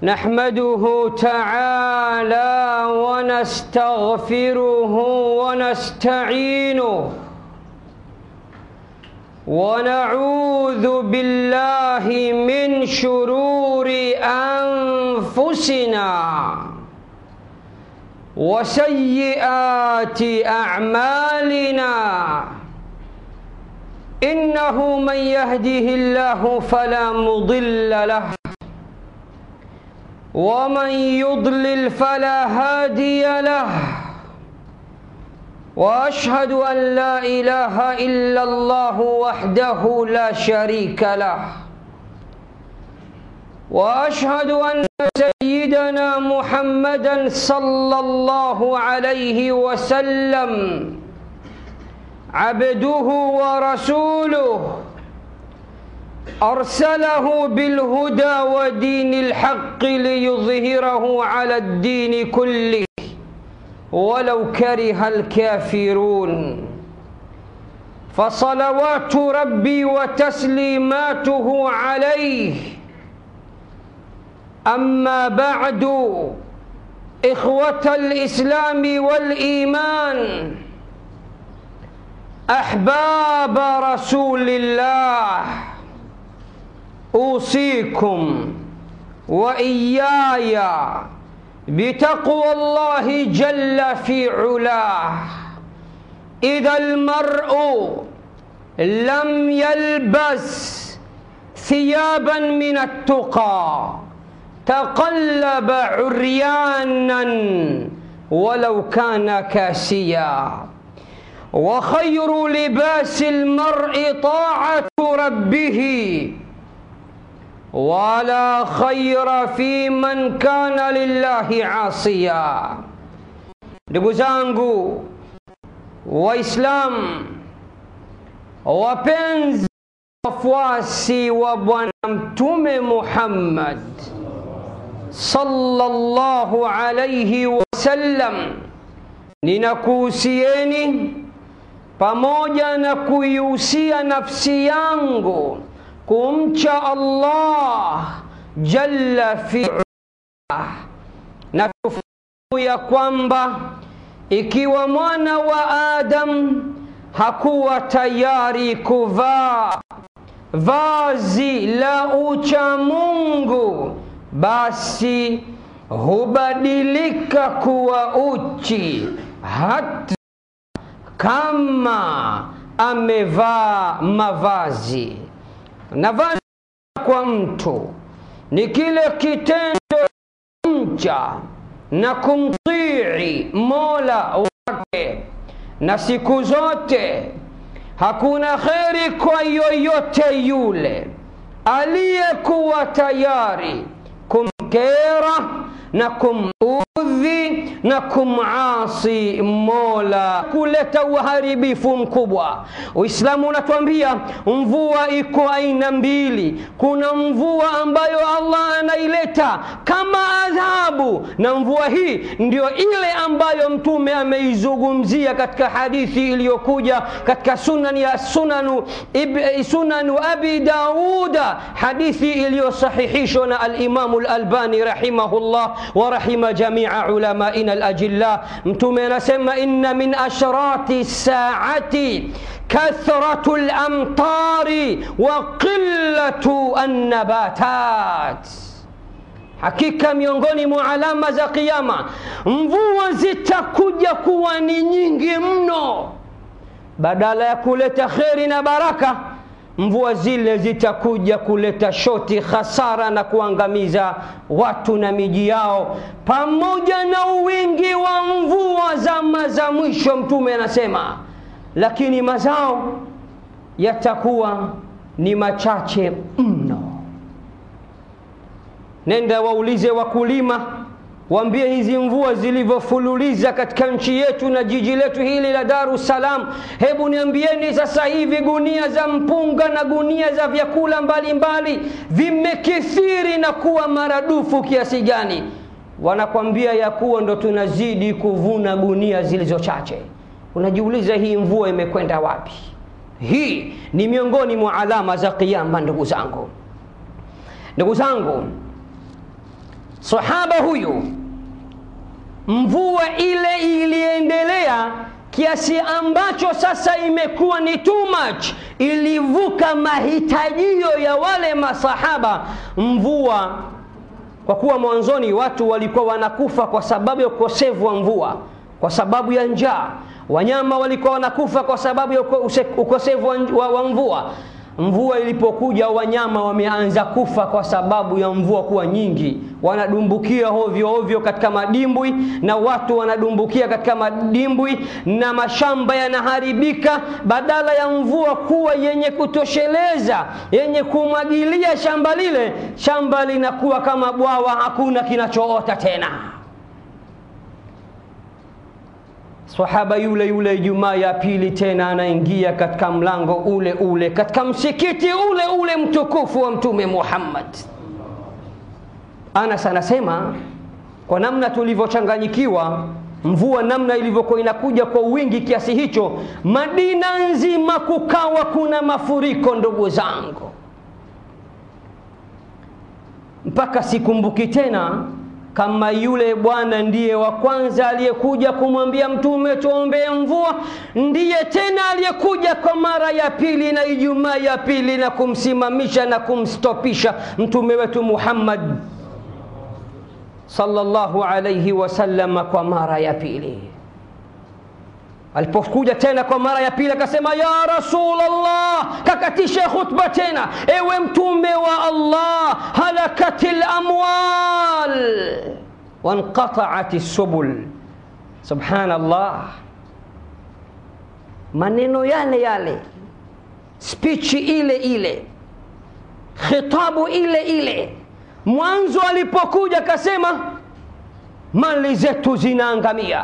نحمده تعالى ونستغفره ونستعينه ونعوذ بالله من شرور أنفسنا وسيئات أعمالنا إنه من يهده الله فلا مضل له ومن يضلل فلا هادي له وأشهد أن لا إله إلا الله وحده لا شريك له وأشهد أن سيدنا محمدا صلى الله عليه وسلم عبده ورسوله أرسله بالهدى ودين الحق ليظهره على الدين كله ولو كره الكافرون فصلوات ربي وتسليماته عليه. أما بعد، إخوة الإسلام والإيمان، أحباب رسول الله، أوصيكم وإياي بتقوى الله جل في علاه. إذا المرء لم يلبس ثيابا من التقى تقلب عريانا ولو كان كاسيا، وخير لباس المرء طاعة ربه، ولا خير في من كان لله عاصيا. Ndugu zangu Waislamu wapenzi, wafuasi wa Bwana Mtume Muhammad sallallahu alayhi wasallam, ninakuhusieni pamoja na kuihusia nafsi yangu kumcha Allah jalla fi'ala, na tufahamu ya kwamba ikiwa mwana wa Adam hakuwa tayari kuvaa vazi la ucha Mungu, basi hubadilika kuwa uchi hata kama amevaa mavazi. Na vazi kwa mtu ni kile kitendo mcha na kumtii Mola wake, na siku zote hakuna kheri kwa yoyote yule aliyekuwa tayari kumkera na kumudhi na kumasi Mola, kuleta uharibifu mkubwa. Uislamu unatuambia mvua iko aina mbili. Kuna mvua ambayo Allah anaileta kama adhabu, na mvua hii ndio ile ambayo Mtume ameizungumzia katika hadithi iliyokuja katika sunanu Abi Dauda, hadithi iliyosahihishwa na al-Imam al-Albani rahimahullah wa rahima jamia ulamaina al-ajilla. Mtume anasema inna min ashrati saati kathratu al-amtari wa qillatu an-nabatat, hakika miongoni mwa alama za kiyama mvua zitakuja kuwa ni nyingi mno. Badala ya kuleta kheri na baraka, mvua zile zitakuja kuleta shoti, khasara na kuangamiza watu na miji yao. Pamoja na wingi wa mvua za mwisho, Mtume anasema, lakini mazao yatakuwa ni machache mno. Nenda waulize wakulima, waambie hizi mvua zilivyofululiza katika nchi yetu na jiji letu hili la Dar es Salaam, hebu niambieni sasa hivi gunia za mpunga na gunia za vyakula mbalimbali vimekithiri na kuwa maradufu kiasi gani? Wanakwambia ya kuwa ndo tunazidi kuvuna gunia zilizo chache. Unajiuliza hii mvua imekwenda wapi? Hii ni miongoni mwa alama za kiyama. Ndugu zangu, Sahaba huyu, mvua ile iliendelea kiasi ambacho sasa imekuwa ni too much, ilivuka mahitajio ya wale masahaba. Mvua, kwa kuwa mwanzoni watu walikuwa wanakufa kwa sababu ya ukosefu wa mvua, kwa sababu ya njaa, wanyama walikuwa wanakufa kwa sababu ya ukosefu wa mvua. Mvua ilipokuja, wanyama wameanza kufa kwa sababu ya mvua kuwa nyingi, wanadumbukia ovyo ovyo katika madimbwi, na watu wanadumbukia katika madimbwi, na mashamba yanaharibika. Badala ya mvua kuwa yenye kutosheleza, yenye kumwagilia shamba lile, shamba linakuwa kama bwawa, hakuna kinachoota tena. Sahaba yule yule Ijumaa ya pili tena anaingia katika mlango ule ule, katika msikiti ule ule mtukufu wa Mtume Muhammad. Anas anasema, kwa namna tulivyochanganyikiwa, mvua namna ilivyokuwa inakuja kwa wingi kiasi hicho, Madina nzima kukawa kuna mafuriko, ndugu zangu. Mpaka sikumbuki tena kama yule bwana ndiye wa kwanza aliyekuja kumwambia Mtume tuombee mvua, ndiye tena aliyekuja kwa mara ya pili na Ijumaa ya pili na kumsimamisha na kumstopisha Mtume wetu Muhammad sallallahu alayhi wasallam kwa mara ya pili. Alipokuja tena kwa mara ya pili akasema, ya Rasulullah, kakatisha khutba tena, ewe Mtume wa Allah, halakatil amwal wanqata'atis subul. Subhanallah, maneno yale yale, speech ile ile, khitabu ile ile. Mwanzo alipokuja akasema, mali zetu zinaangamia,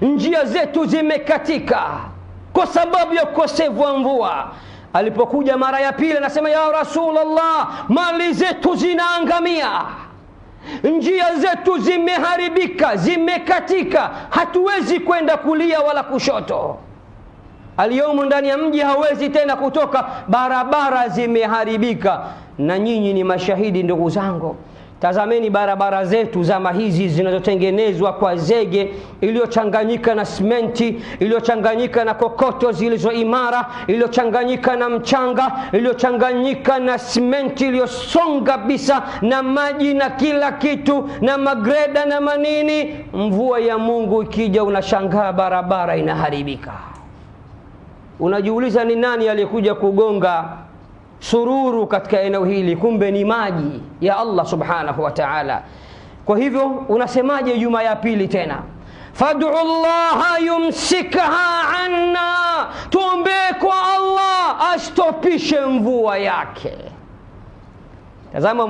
njia zetu zimekatika kwa sababu ya ukosefu wa mvua. Alipokuja mara ya pili anasema, ya Rasulullah, mali zetu zinaangamia, njia zetu zimeharibika, zimekatika, hatuwezi kwenda kulia wala kushoto. Aliyomo ndani ya mji hawezi tena kutoka, barabara zimeharibika. Na nyinyi ni mashahidi, ndugu zangu. Tazameni barabara zetu zama hizi zinazotengenezwa kwa zege iliyochanganyika na simenti, iliyochanganyika na kokoto zilizo imara, iliyochanganyika na mchanga, iliyochanganyika na simenti iliyosonga kabisa, na maji na kila kitu, na magreda na manini. Mvua ya Mungu ikija, unashangaa barabara inaharibika. Unajiuliza, ni nani aliyekuja kugonga sururu katika eneo hili? Kumbe ni maji ya Allah subhanahu wa ta'ala. Kwa hivyo unasemaje Ijumaa ya pili tena? Fad'u Allah yumsikaha anna, tuombe kwa Allah astopishe mvua yake. Tazama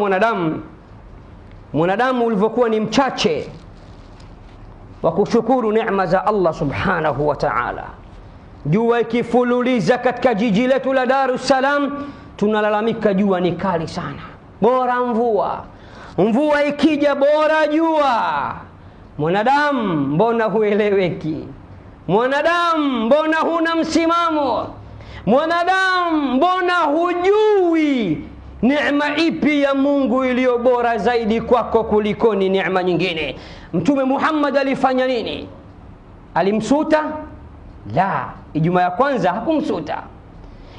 mwanadamu ulivyokuwa ni mchache wa kushukuru neema za Allah subhanahu wa ta'ala. Jua ikifululiza katika jiji letu la Dar es Salaam, tunalalamika jua ni kali sana, bora mvua. Mvua ikija bora jua. Mwanadamu, mbona hueleweki? Mwanadamu, mbona huna msimamo? Mwanadamu, mbona hujui neema ipi ya Mungu iliyo bora zaidi kwako kulikoni neema nyingine? Mtume Muhammad alifanya nini? Alimsuta? La, Ijumaa ya kwanza hakumsuta.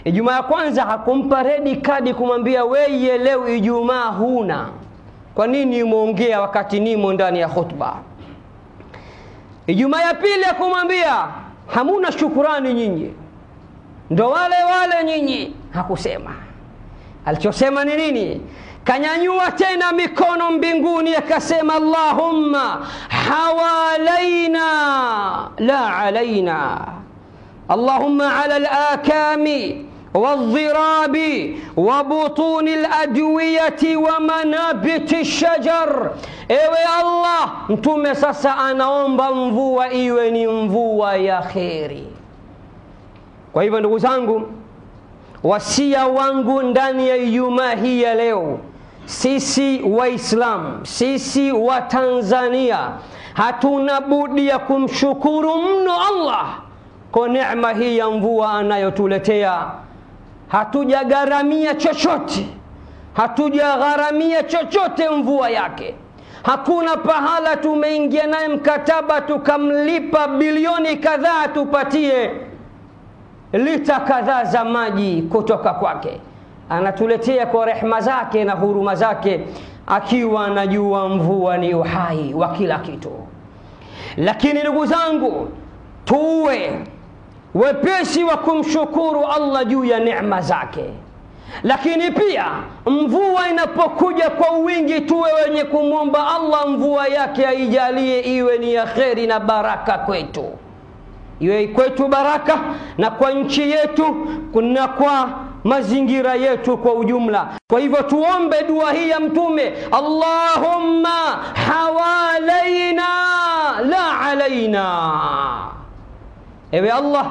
Ijumaa ya kwanza hakumpa red card kumwambia wewe leo Ijumaa huna, kwa nini umeongea wakati nimo ndani ya khutba? Ijumaa ya pili akamwambia hamuna shukrani nyinyi, ndo wale nyinyi. Hakusema. Alichosema ni nini? Kanyanyua tena mikono mbinguni akasema, Allahumma hawalaina la alaina, Allahumma ala al-akami والضراب وبطون الأدوية ومنابت الشجر. Ewe Allah, Mtume sasa anaomba mvua iwe ni mvua ya kheri. Kwa hivyo ndugu zangu, wasia wangu ndani ya Ijumaa hii ya leo, sisi Waislamu, sisi wa Tanzania, hatuna budi ya kumshukuru mno Allah kwa neema hii ya mvua anayotuletea. Hatujagharamia chochote, hatujagharamia chochote mvua yake. Hakuna pahala tumeingia naye mkataba tukamlipa bilioni kadhaa tupatie lita kadhaa za maji kutoka kwake. Anatuletea kwa rehema zake na huruma zake, akiwa anajua mvua ni uhai wa kila kitu. Lakini ndugu zangu, tuwe wepesi wa kumshukuru Allah juu ya neema zake. Lakini pia mvua inapokuja kwa wingi, tuwe wenye kumwomba Allah mvua yake aijalie iwe ni ya kheri na baraka kwetu, iwe kwetu baraka na kwa nchi yetu na kwa mazingira yetu kwa ujumla. Kwa hivyo tuombe dua hii ya Mtume, Allahumma hawalaina la alaina. Ewe Allah,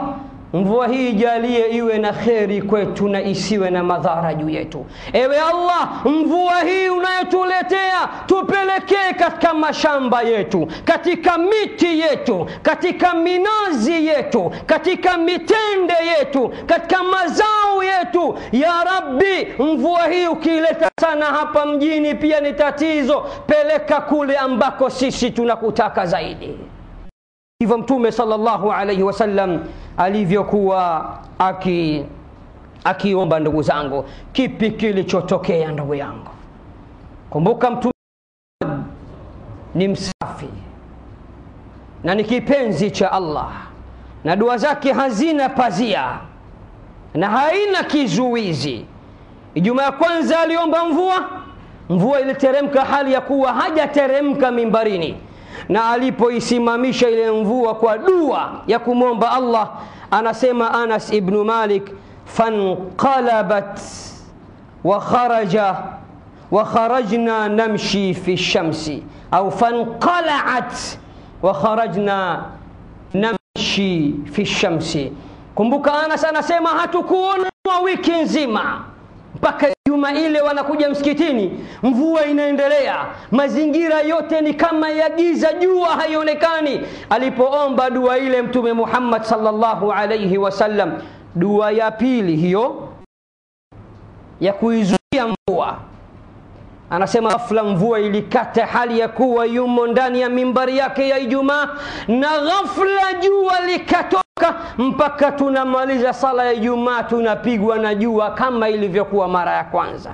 mvua hii jalie iwe na kheri kwetu na isiwe na madhara juu yetu. Ewe Allah, mvua hii unayotuletea tupelekee katika mashamba yetu, katika miti yetu, katika minazi yetu, katika mitende yetu, katika mazao yetu. Ya Rabbi, mvua hii ukileta sana hapa mjini pia ni tatizo, peleka kule ambako sisi tunakutaka zaidi. Hivyo Mtume sallallahu alayhi wasallam alivyokuwa akiomba. Ndugu zangu, kipi kilichotokea ndugu yangu? Kumbuka Mtume ni msafi na ni kipenzi cha Allah, na dua zake hazina pazia na haina kizuizi. Ijumaa ya kwanza aliomba mvua iliteremka hali ya kuwa hajateremka mimbarini, na alipoisimamisha ile mvua kwa dua ya kumwomba Allah, anasema Anas ibn Malik, fanqalabat wa kharajna namshi fi shamsi, au fanqala'at wa kharajna namshi fi shamsi. Kumbuka Anas anasema hatukuona wiki nzima, mpaka juma ile wanakuja msikitini, mvua inaendelea, mazingira yote ni kama ya giza, jua haionekani. Alipoomba dua ile Mtume Muhammad sallallahu alayhi wasallam, dua ya pili hiyo ya kuizuia mvua, anasema ghafla mvua ilikata hali ya kuwa yumo ndani ya mimbari yake ya Ijumaa, na ghafla jua likatoka, mpaka tunamaliza sala ya Ijumaa tunapigwa na jua kama ilivyokuwa mara ya kwanza.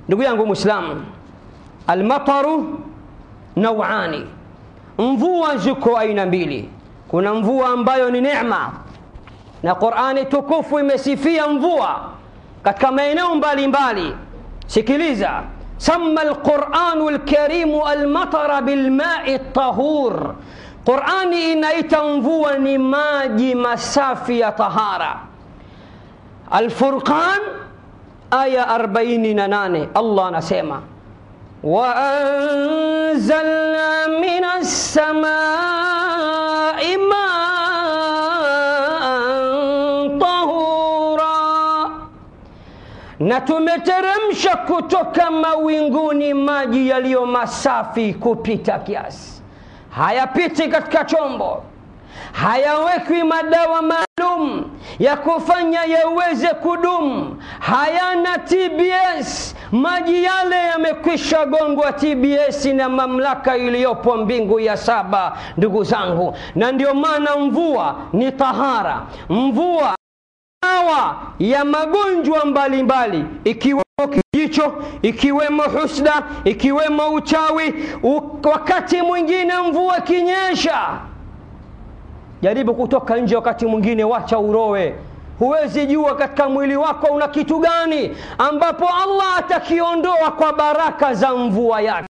Ndugu yangu Muislamu, almataru naw'ani, mvua ziko aina mbili. Kuna mvua ambayo ni neema, na Qur'ani tukufu imesifia mvua katika maeneo mbalimbali. Sikiliza, sama al-Qur'anu al-Karimu al-matara bil-ma'i at-tahur. Qur'ani inaita mvua ni maji masafi ya tahara. Al-Furqan aya 48, Allah anasema wa anzalna minas samai ma'an tahura, na tumeteremsha kutoka mawinguni maji yaliyo masafi kupita kiasi. Hayapiti katika chombo, hayawekwi madawa maalum ya kufanya yaweze kudumu, hayana TBS. Maji yale yamekwisha gongwa TBS na mamlaka iliyopo mbingu ya saba, ndugu zangu. Na ndio maana mvua ni tahara, mvua dawa ya magonjwa mbalimbali, ikiwemo kijicho, ikiwemo husda, ikiwemo uchawi. Wakati mwingine mvua kinyesha, jaribu kutoka nje wakati mwingine, wacha urowe. Huwezi jua katika mwili wako una kitu gani ambapo Allah atakiondoa kwa baraka za mvua yake.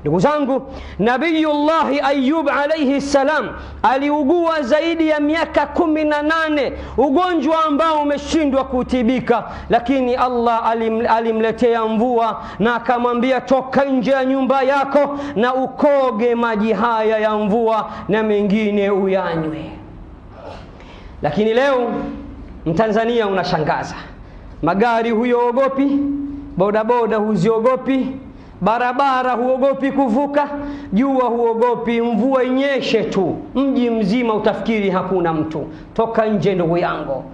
Ndugu zangu, Nabiyullahi Ayyub alayhi salam aliugua zaidi ya miaka 18, ugonjwa ambao umeshindwa kutibika, lakini Allah alimletea mvua na akamwambia, toka nje ya nyumba yako na ukoge maji haya ya mvua na mengine uyanywe. Lakini leo Mtanzania unashangaza, magari huyogopi, bodaboda huziogopi, barabara huogopi kuvuka, jua huogopi, mvua inyeshe tu mji mzima utafikiri hakuna mtu. Toka nje ndugu yangu,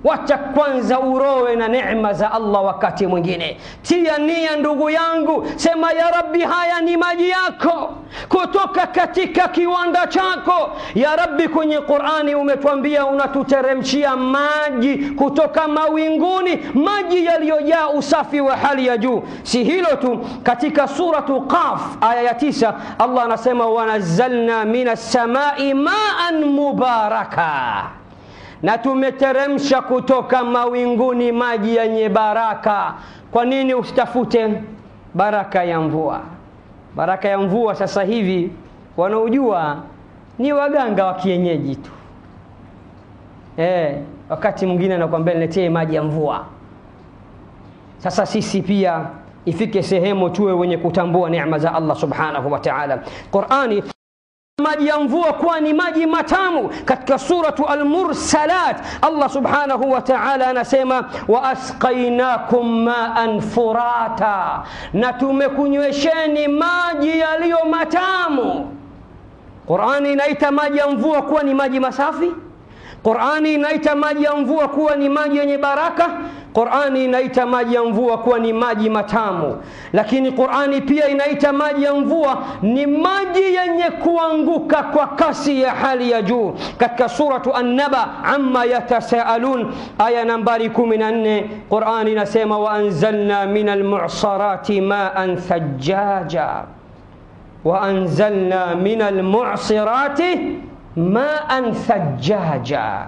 Wacha kwanza urowe na neema za Allah wakati mwingine. Tia nia ndugu yangu, sema ya Rabbi, haya ni maji yako kutoka katika kiwanda chako. Ya Rabbi, kwenye Qur'ani umetuambia unatuteremshia maji kutoka mawinguni, maji yaliyojaa usafi wa hali ya juu. Si hilo tu, katika suratu Qaf aya ya 9 Allah anasema wanazzalna minas samai ma'an mubaraka, na tumeteremsha kutoka mawinguni maji yenye baraka. Kwa nini usitafute baraka ya mvua? Baraka ya mvua sasa hivi wanaojua ni waganga wa kienyeji tu. Wakati mwingine anakuambia niletee maji ya mvua. Sasa sisi pia ifike sehemu tuwe wenye kutambua neema za Allah subhanahu wa ta'ala. Qur'ani maji ya mvua kuwa ni maji matamu. Katika suratu Al-Mursalat Allah subhanahu wa ta'ala anasema wa asqainakum ma'an furata, na tumekunywesheni maji yaliyo matamu. Qur'ani inaita maji ya mvua kuwa ni maji masafi. Qur'ani inaita maji ya mvua kuwa ni maji yenye baraka. Qur'ani inaita maji ya mvua kuwa ni maji matamu. Lakini Qur'ani pia inaita maji ya mvua ni maji yenye kuanguka kwa kasi ya hali ya juu. Katika suratu An-Naba amma yatasaalun aya nambari 14 Qur'ani inasema wa anzalna minal mu'sarati ma'an thajjaja, wa anzalna minal mu'sirati ma'an thajjaja,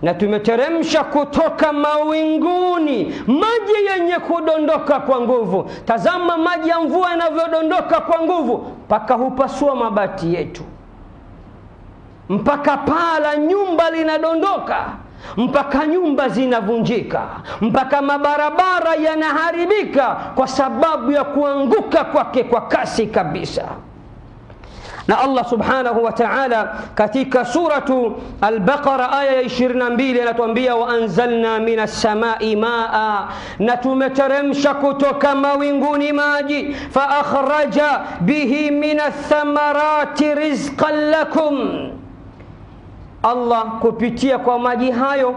na tumeteremsha kutoka mawinguni maji yenye kudondoka kwa nguvu. Tazama maji ya mvua yanavyodondoka kwa nguvu, mpaka hupasua mabati yetu, mpaka paa la nyumba linadondoka, mpaka nyumba zinavunjika, mpaka mabarabara yanaharibika kwa sababu ya kuanguka kwake kwa kasi kabisa. Na Allah subhanahu wa ta'ala katika suratu Al-Baqara aya ya 22 anatuambia wa anzalna minas samai maa, na tumeteremsha kutoka mawinguni maji, fa akhraja bihi minath thamarati rizqan lakum. Allah kupitia kwa maji hayo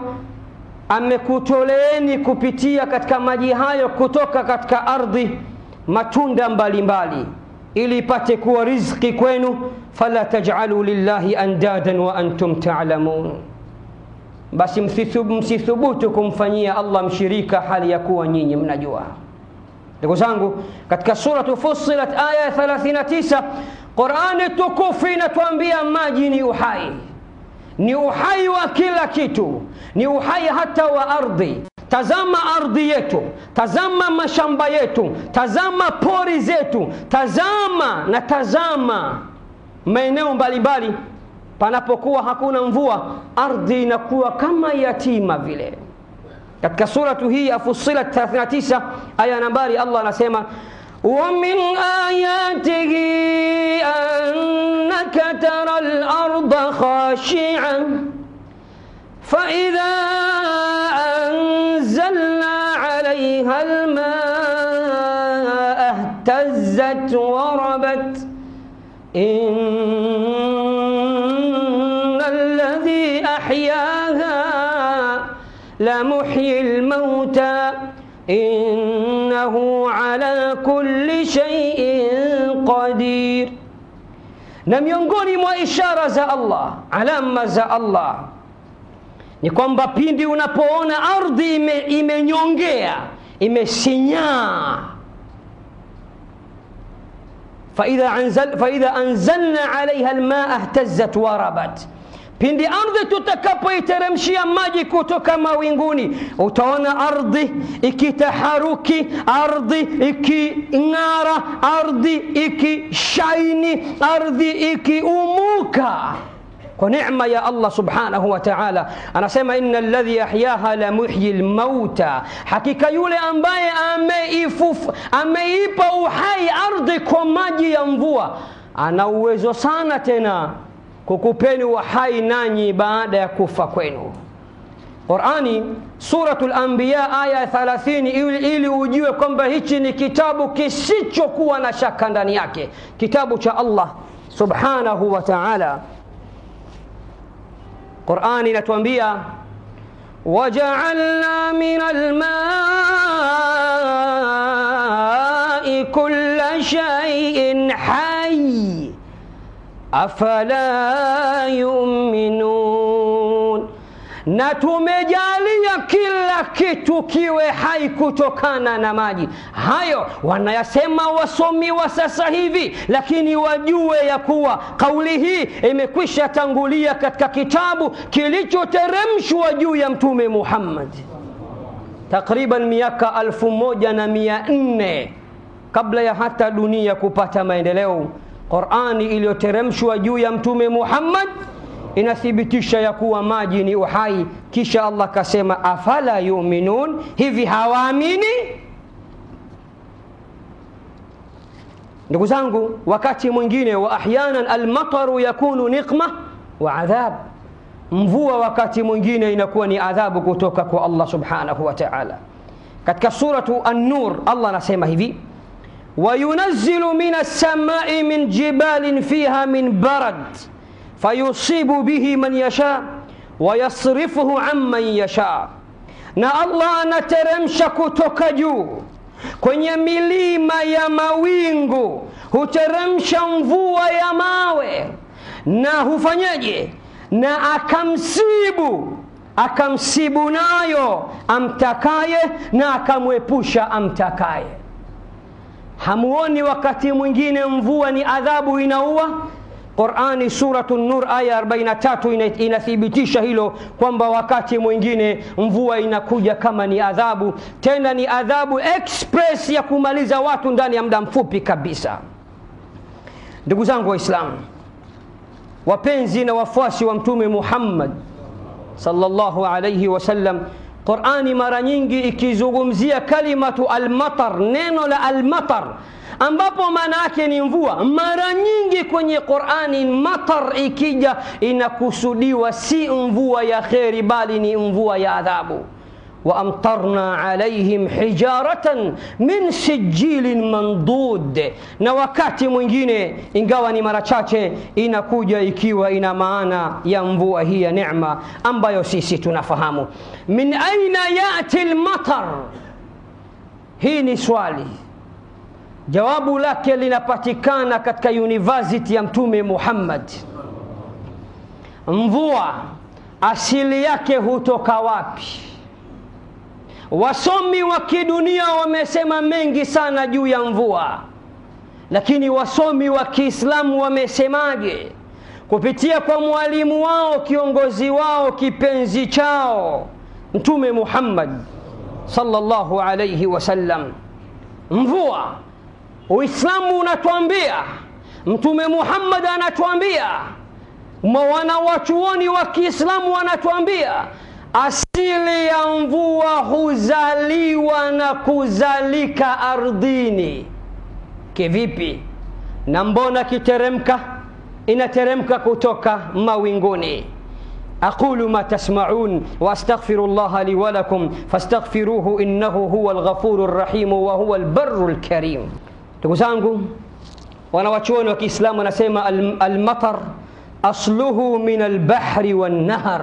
amekutoleeni kupitia katika maji hayo kutoka katika ardhi matunda mbalimbali ili ipate kuwa riziki kwenu. Fala taj'alu lillahi andadan wa antum ta'lamun, basi msithubutu kumfanyia Allah mshirika hali ya kuwa nyinyi mnajua. Ndugu zangu, katika suratu Fussilat aya 39 Qur'ani tukufu inatuambia maji ni uhai, ni uhai wa kila kitu, ni uhai hata wa ardhi. Tazama ardhi yetu, tazama mashamba yetu, tazama pori zetu, tazama maeneo mbalimbali. Panapokuwa hakuna mvua, ardhi inakuwa kama yatima vile. Katika suratu hii ya Fussilat 39 aya nambari Allah anasema wa min ayatihi annaka taral arda khashi'an فإذا أنزلنا عليها الماء اهتزت وربت إن الذي أحياها لمحيي الموتى إنه على كل شيء قدير. Na miongoni mwa ishara za Allah, alama za Allah, ni kwamba pindi unapoona ardhi imenyongea, imesinyaa, faidha anzalna alaiha almaa ihtazzat warabat, pindi ardhi tutakapoiteremshia maji kutoka mawinguni, utaona ardhi ikitaharuki, ardhi iking'ara, ardhi ikishaini, ardhi ikiumuka kwa neema ya Allah subhanahu wa ta'ala. Anasema innal ladhi ahyaha la muhyil mauta, hakika yule ambaye ameipa uhai ardhi kwa maji ya mvua ana uwezo sana tena kukupeni uhai nanyi baada ya kufa kwenu. Qur'ani suratul Anbiya aya 30 ili ujue kwamba hichi ni kitabu kisichokuwa na shaka ndani yake, kitabu cha Allah subhanahu wa ta'ala. Qur'ani inatuambia وجعلنا من الماء كل شيء حي أفلا يؤمنون. Na tumejalia kila kitu kiwe hai kutokana na maji. Hayo wanayasema wasomi wa sasa hivi, lakini wajue ya kuwa kauli hii imekwisha tangulia katika kitabu kilichoteremshwa juu ya Mtume Muhammad takriban miaka 1400 kabla ya hata dunia kupata maendeleo. Qur'ani iliyoteremshwa juu ya Mtume Muhammad inathibitisha ya kuwa maji ni uhai. Kisha Allah kasema afala yu'minun, hivi hawaamini? Ndugu zangu, wakati mwingine wa ahyanan almataru yakunu niqma wa adhab, mvua wakati mwingine inakuwa ni adhabu kutoka kwa Allah subhanahu wa ta'ala. Katika suratu an-nur Allah anasema hivi: وَيُنَزِّلُ مِنَ السَّمَاءِ مِنْ جِبَالٍ فِيهَا مِنْ بَرَدٍ فَيُصِيبُ بِهِ مَنْ يَشَاءُ وَيَصْرِفُهُ عَمَّنْ يَشَاءُ. Na Allah anateremsha kutoka juu kwenye milima ya mawingu, huteremsha mvua ya mawe, na hufanyaje? Na akamsibu nayo amtakaye, na akamwepusha amtakaye. Hamuoni wakati mwingine mvua ni adhabu inaua? Qur'ani suratu Nur aya 43 inathibitisha hilo, kwamba wakati mwingine mvua inakuja kama ni adhabu, tena ni adhabu express ya kumaliza watu ndani ya muda mfupi kabisa. Ndugu zangu Waislamu wapenzi na wafuasi wa Mtume Muhammad sallallahu alayhi wasallam, Qur'ani mara nyingi ikizungumzia kalimatu al-matar, neno la al-matar ambapo maana yake ni mvua, mara nyingi kwenye Qur'ani matar ikija inakusudiwa si mvua ya kheri, bali ni mvua ya adhabu. wa amtarna alaihim hijaratan min sijilin mandud. Na wakati mwingine, ingawa ni mara chache, inakuja ikiwa ina maana ya mvua hii ya neema ambayo sisi tunafahamu. Min aina yati al-matar? Hii ni swali, jawabu lake linapatikana katika university ya Mtume Muhammad. Mvua asili yake hutoka wapi? Wasomi wa kidunia wamesema mengi sana juu ya mvua, lakini wasomi wa Kiislamu wamesemaje? Kupitia kwa mwalimu wao, kiongozi wao, kipenzi chao, Mtume Muhammad sallallahu alayhi wasallam. Mvua, Uislamu unatuambia, Mtume Muhammad anatuambia, wanawachuoni wa Kiislamu wanatuambia, asili ya mvua huzaliwa na kuzalika ardhini. Kivipi? Na mbona kiteremka? Inateremka kutoka mawinguni. أقول ما تسمعون وأستغفر الله لي ولكم فاستغفروه إنه هو الغفور الرحيم وهو البر الكريم. تقولوا wanawachuoni wa Kiislamu wanasema al-matar asluhu min al-bahri wan-nahr,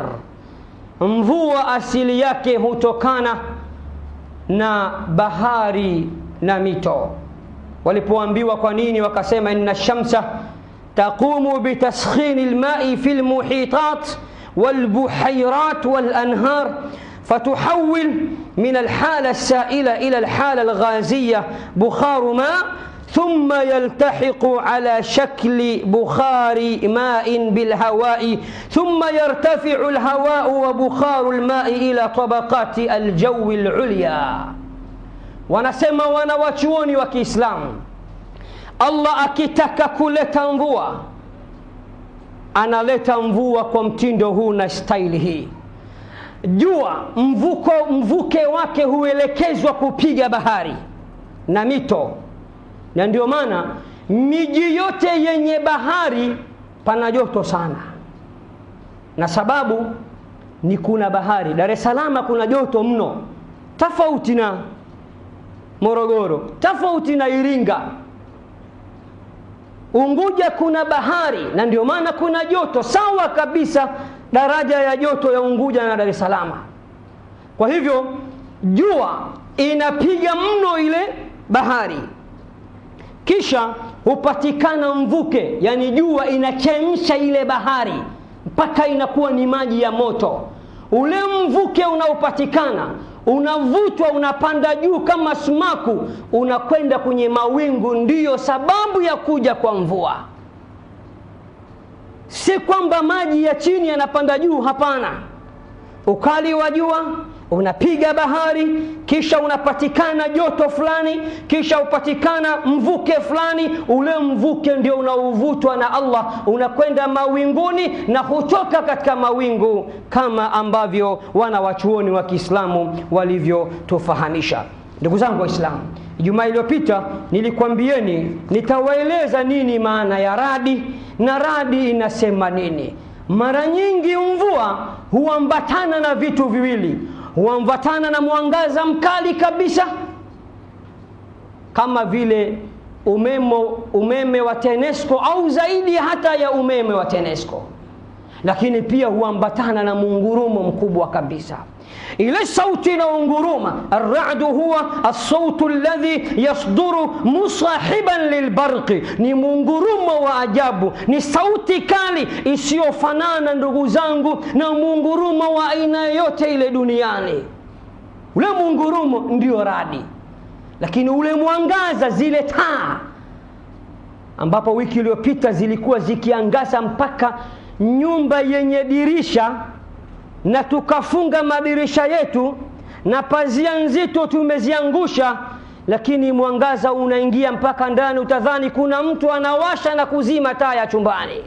mvua asili yake hutokana na bahari na mito. Walipoambiwa kwa nini, wakasema inna shamsa taqumu bitaskhini al-ma'i fi al-muhitat wal-buhayrat wal-anhar فتحول من الحالة السائلة إلى الحالة الغازية بخار ماء ثم يلتحق على شكل بخار ماء بالهواء ثم يرتفع الهواء وبخار الماء إلى طبقات الجو العليا. ونسمى wanawachuoni wa Kiislamu, Allah akitaka kuleta mvua analeta mvua kwa mtindo huu na staili hii. Jua mvuke wake huelekezwa kupiga bahari na mito, na ndio maana miji yote yenye bahari pana joto sana, na sababu ni kuna bahari. Dar es Salaam kuna joto mno, tofauti na Morogoro, tofauti na Iringa. Unguja kuna bahari, na ndio maana kuna joto sawa kabisa daraja ya joto ya Unguja na Dar es Salaam. Kwa hivyo jua inapiga mno ile bahari, kisha hupatikana mvuke, yani jua inachemsha ile bahari mpaka inakuwa ni maji ya moto. Ule mvuke unaopatikana unavutwa, unapanda juu kama sumaku, unakwenda kwenye mawingu. Ndiyo sababu ya kuja kwa mvua. Si kwamba maji ya chini yanapanda juu, hapana. Ukali wa jua unapiga bahari, kisha unapatikana joto fulani, kisha upatikana mvuke fulani. Ule mvuke ndio unaovutwa na Allah, unakwenda mawinguni na hutoka katika mawingu, kama ambavyo wanawachuoni wa Kiislamu walivyotufahamisha. Ndugu zangu Waislamu, Ijumaa iliyopita nilikwambieni nitawaeleza nini maana ya radi na radi inasema nini. Mara nyingi mvua huambatana na vitu viwili. Huambatana na mwangaza mkali kabisa, kama vile umeme wa TANESCO au zaidi hata ya umeme wa TANESCO. Lakini pia huambatana na mungurumo mkubwa kabisa. Ile sauti inaunguruma, ar-ra'du huwa as-sautu alladhi yasduru musahiban lilbarqi, ni mungurumo wa ajabu, ni sauti kali isiyofanana ndugu zangu na mungurumo wa aina yote ile duniani. Ule mungurumo ndio radi. Lakini ule mwangaza, zile taa ambapo wiki iliyopita zilikuwa zikiangaza mpaka nyumba yenye dirisha na tukafunga madirisha yetu na pazia nzito tumeziangusha, lakini mwangaza unaingia mpaka ndani, utadhani kuna mtu anawasha na kuzima taa ya chumbani.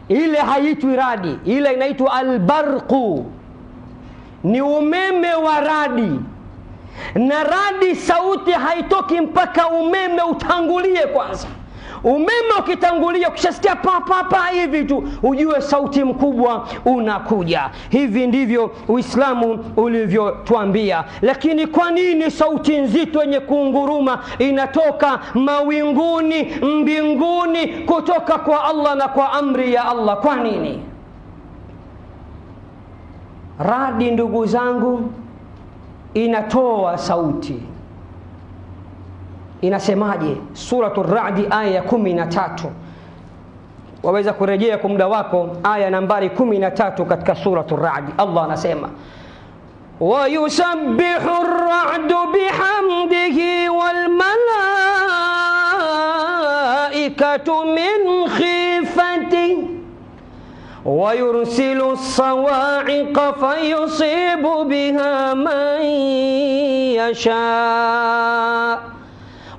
Ile haitwi radi, ile inaitwa albarqu, ni umeme wa radi. Na radi sauti haitoki mpaka umeme utangulie kwanza. Umeme ukitangulia, ukishasikia pa pa pa hivi tu, ujue sauti mkubwa unakuja. Hivi ndivyo Uislamu ulivyotuambia. Lakini kwa nini sauti nzito yenye kuunguruma inatoka mawinguni, mbinguni, kutoka kwa Allah na kwa amri ya Allah? Kwa nini? Radi, ndugu zangu, inatoa sauti. Inasemaje? Suratul Ra'd aya ya 13. Waweza kurejea kwa muda wako aya nambari 13 katika Suratul Ra'd. Allah anasema, wa yusabbihu ar-ra'du bihamdihi wal malaikatu min khifatihi wa yursilu as-sawa'iqa fayusibu biha man yasha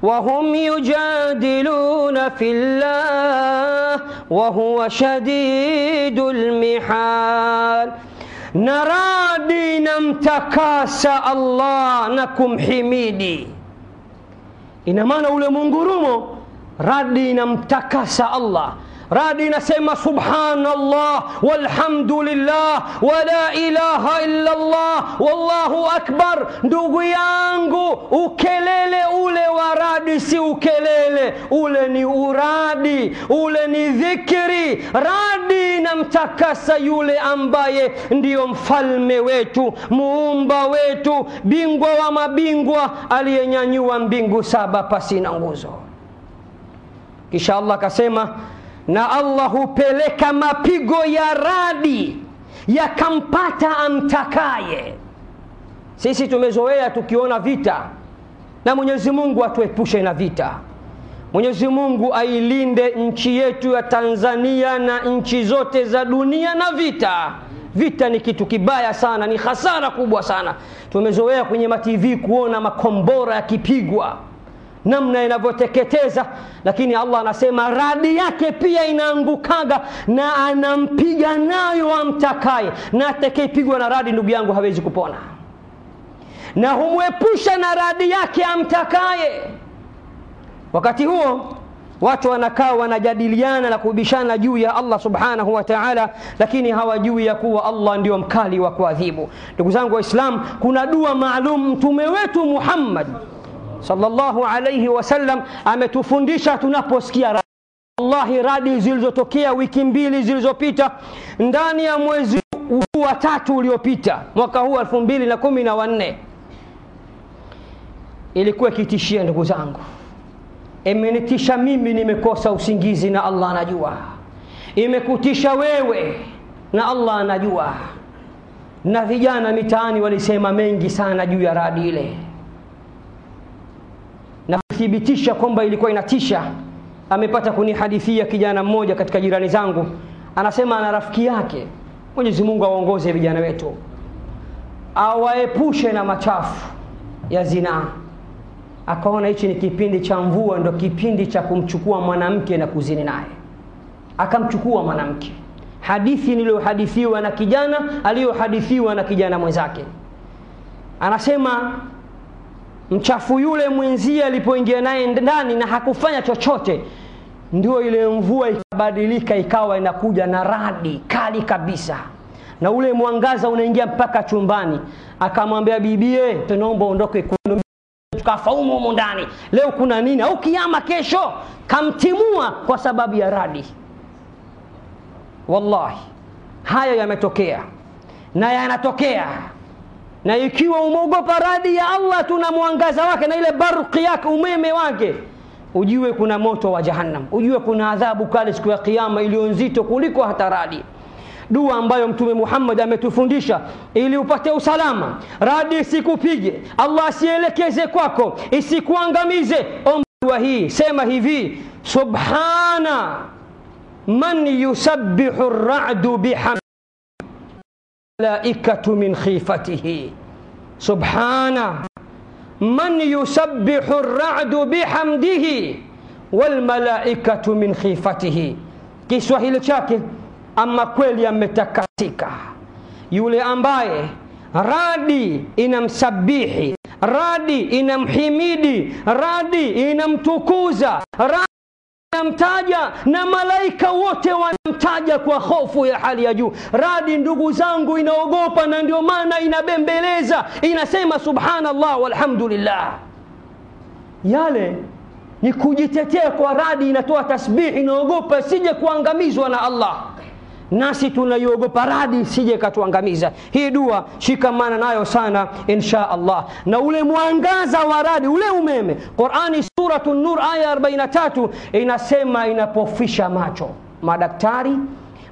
وهم يجادلون في الله وهو شديد المحال. نرادي نمتكاس الله نكم حميدي. ina maana ule mungurumo radi namtakasa Allah. Radi nasema subhanallah walhamdulillah wala ilaha illa Allah wallahu akbar. Ndugu yangu, ukelele ule wa radi si ukelele, ule ni uradi, ule ni dhikri. Radi namtakasa yule ambaye ndiyo mfalme wetu, muumba wetu, bingwa wa mabingwa, aliyenyanyua mbingu 7 pasina nguzo. Kisha Allah akasema, na Allah hupeleka mapigo ya radi yakampata amtakaye. Sisi tumezoea tukiona vita, na Mwenyezi Mungu atuepushe na vita. Mwenyezi Mungu ailinde nchi yetu ya Tanzania na nchi zote za dunia na vita. Vita ni kitu kibaya sana, ni hasara kubwa sana. Tumezoea kwenye TV kuona makombora yakipigwa, namna inavyoteketeza, lakini Allah anasema radi yake pia inaangukaga na anampiga nayo amtakaye. Na atakayepigwa na radi, ndugu yangu, hawezi kupona, na humwepusha na radi yake amtakaye. Wakati huo watu wanakaa wanajadiliana na kubishana juu ya Allah subhanahu wa ta'ala, lakini hawajui ya kuwa Allah ndio mkali wa kuadhibu. Ndugu zangu Waislamu, kuna dua maalum mtume wetu Muhammad sallallahu alayhi wasallam ametufundisha tunaposikia radi. Wallahi, radi zilizotokea wiki 2 zilizopita ndani ya mwezi wa 3 uliopita, mwaka huu 2014, ilikuwa kitishia ndugu zangu. Imenitisha mimi, nimekosa usingizi na Allah anajua. Imekutisha wewe na Allah anajua. Na vijana mitaani walisema mengi sana juu ya radi ile, na kuthibitisha kwamba ilikuwa inatisha. Amepata kunihadithia kijana mmoja katika jirani zangu, anasema ana rafiki yake, Mwenyezi Mungu awaongoze vijana wetu, awaepushe na machafu ya zinaa. Akaona hichi ni kipindi cha mvua, ndo kipindi cha kumchukua mwanamke na kuzini naye. Akamchukua mwanamke. Hadithi niliyohadithiwa na kijana aliyohadithiwa na kijana mwenzake. Anasema mchafu yule mwenzie alipoingia naye ndani na hakufanya chochote, ndio ile mvua ikabadilika ikawa inakuja na radi kali kabisa, na ule mwangaza unaingia mpaka chumbani. Akamwambia bibie, tunaomba ondoke, tukafaumu huko ndani, leo kuna nini au kiama kesho. Kamtimua kwa sababu ya radi. Wallahi haya yametokea na yanatokea. Na ikiwa umeogopa radi ya Allah, tuna mwangaza wake na ile barqi yake, umeme wake, ujue kuna moto wa jahannam, ujue kuna adhabu kali siku ya kiyama iliyo nzito kuliko hata radi. Dua ambayo Mtume Muhammad ametufundisha ili upate usalama, radi isikupige, Allah asielekeze kwako, isikuangamize. Omba dua hii, sema hivi: subhana man yusabbihu ar-ra'du bihamdihi malaikatu min khifatihi. Subhana man yusabbihu ar-ra'du bihamdihi wal malaikatu min khifatihi. Kiswahili chake, ama kweli ametakasika yule ambaye radi inamsabihi, radi inamhimidi, radi inamtukuza, radi inamtaja, na malaika wote wanamtaja kwa hofu ya hali ya juu. Radi ndugu zangu inaogopa, na ndio maana inabembeleza, inasema subhanallah walhamdulillah. Yale ni kujitetea kwa radi, inatoa tasbih, inaogopa sije kuangamizwa na Allah. Nasi tunaiogopa radi sije katuangamiza. Hii dua shikamana nayo sana insha Allah. Na ule mwangaza wa radi, ule umeme, Qur'ani Suratul Nur aya 43 inasema inapofisha macho. Madaktari,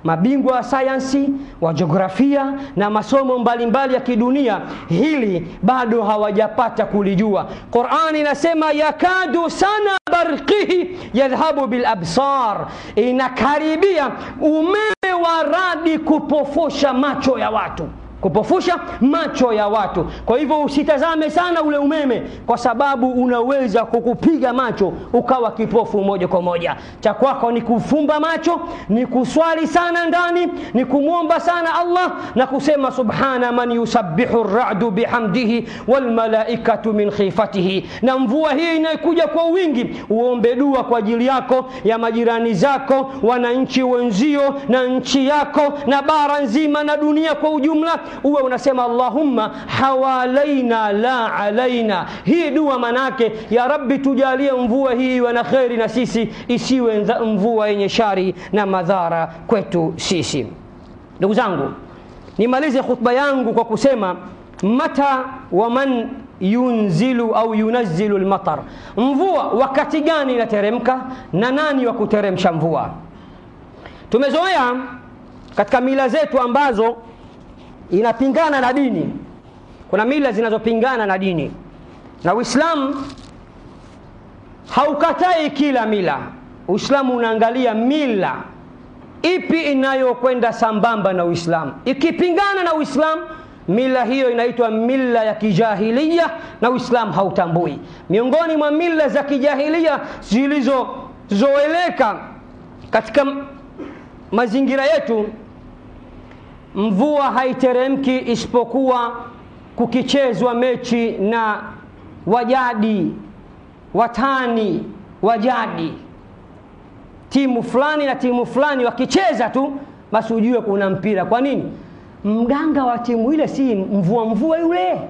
mabingwa wa sayansi, wa jiografia na masomo mbalimbali ya kidunia, hili bado hawajapata kulijua. Qur'ani inasema yakadu sana barqihi yadhhabu bil absar, inakaribia umeme wa radi kupofusha macho ya watu, kupofusha macho ya watu. Kwa hivyo usitazame sana ule umeme, kwa sababu unaweza kukupiga macho ukawa kipofu moja kwa moja. Cha kwako ni kufumba macho, ni kuswali sana ndani, ni kumuomba sana Allah na kusema subhana man yusabbihu ar-ra'du bihamdihi wal malaikatu min khifatihi. Na mvua hii inakuja kwa wingi, uombe dua kwa ajili yako, ya majirani zako, wananchi wenzio, na nchi yako, na bara nzima, na dunia kwa ujumla. Uwe unasema Allahumma hawalaina la alaina. Hii dua manake, ya Rabbi tujalie mvua hii iwe na khairi na sisi, isiwe mvua yenye shari na madhara kwetu sisi. Ndugu zangu, nimalize khutba yangu kwa kusema mata wa man yunzilu au yunazzilu al-matar. Mvua wakati gani inateremka na nani wa kuteremsha mvua? Tumezoea katika mila zetu ambazo inapingana na dini. Kuna mila zinazopingana na dini, na Uislamu haukatai kila mila. Uislamu unaangalia mila ipi inayokwenda sambamba na Uislamu. Ikipingana na Uislamu, mila hiyo inaitwa mila ya kijahiliya, na Uislamu hautambui. Miongoni mwa mila za kijahiliya zilizozoeleka katika mazingira yetu, mvua haiteremki isipokuwa kukichezwa mechi na wajadi, watani wajadi, timu fulani na timu fulani wakicheza tu, basi ujue kuna mpira. Kwa nini? Mganga wa timu ile si mvua yule.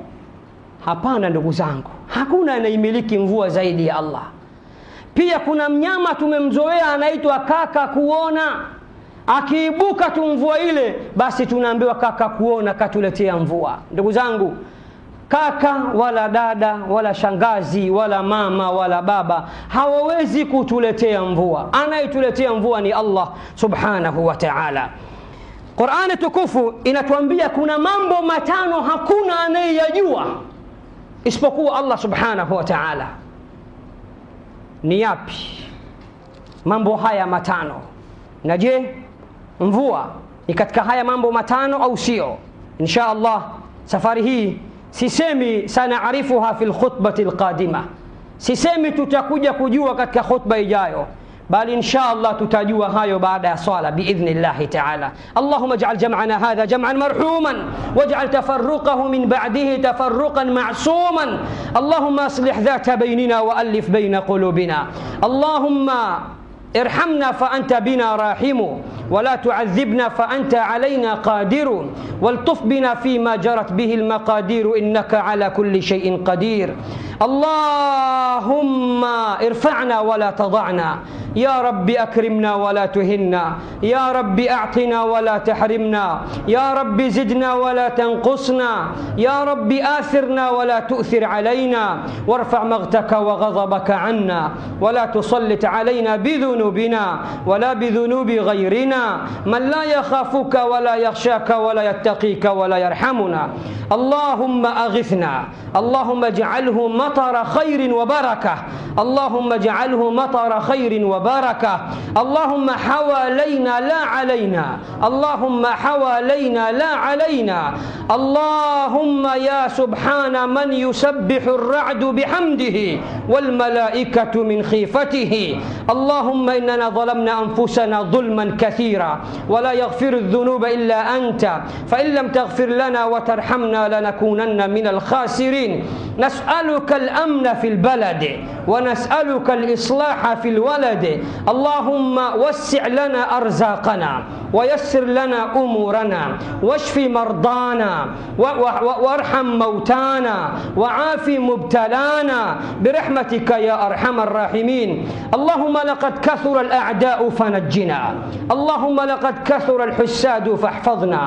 Hapana ndugu zangu, hakuna anayemiliki mvua zaidi ya Allah. Pia kuna mnyama tumemzoea anaitwa kaka kuona. Akiibuka tu mvua ile, basi tunaambiwa kaka kuona katuletea mvua. Ndugu zangu, kaka wala dada wala shangazi wala mama wala baba hawawezi kutuletea mvua. Anayetuletea mvua ni Allah subhanahu wa ta'ala. Qur'ani tukufu inatuambia kuna mambo matano hakuna anayeyajua isipokuwa Allah subhanahu wa ta'ala. Ni yapi mambo haya matano? Na je, mvua ni katika haya mambo matano au sio? Insha Allah safari hii sisemi sanaarifuha fil khutbati alqadima, sisemi tutakuja kujua katika khutba ijayo, bali insha Allah tutajua hayo baada ya swala biidhnillah ta'ala. Allahumma ij'al jam'ana hadha jam'an marhuman waj'al tafarruqahu min ba'dihi tafarruqan ma'suman. Allahumma aslih dhata baynina wa alif bayna qulubina. Allahumma ارحمنا فأنت بنا راحم ولا تعذبنا فأنت علينا قادر والطف بنا فيما جرت به المقادير إنك على كل شيء قدير. اللهم ارفعنا ولا تضعنا، يا رب أكرمنا ولا تهنا، يا رب أعطنا ولا تحرمنا، يا رب زدنا ولا تنقصنا، يا رب آثرنا ولا تؤثر علينا، وارفع مغتك وغضبك عنا ولا تسلط علينا بذنوبنا ولا بذنوب غيرنا من لا يخافك ولا يخشاك ولا يتقيك ولا يرحمنا. اللهم أغثنا، اللهم اجعله مطر خير وبركة، اللهم اجعله مطر خير وبركة. اللهم حوالينا لا علينا، اللهم حوالينا لا علينا. اللهم يا سبحان من يسبح الرعد بحمده والملائكة من خيفته. اللهم إننا ظلمنا أنفسنا ظلما كثيرا ولا يغفر الذنوب إلا أنت، فإن لم تغفر لنا وترحمنا لنكونن من الخاسرين. نسألك الأمن في البلد ونسألك الإصلاح في الولد. اللهم وسع لنا أرزاقنا ويسر لنا أمورنا واشف مرضانا وارحم موتانا وعاف مبتلانا برحمتك يا أرحم الراحمين. اللهم لقد كثر الأعداء فنجنا، اللهم لقد كثر الحساد فاحفظنا،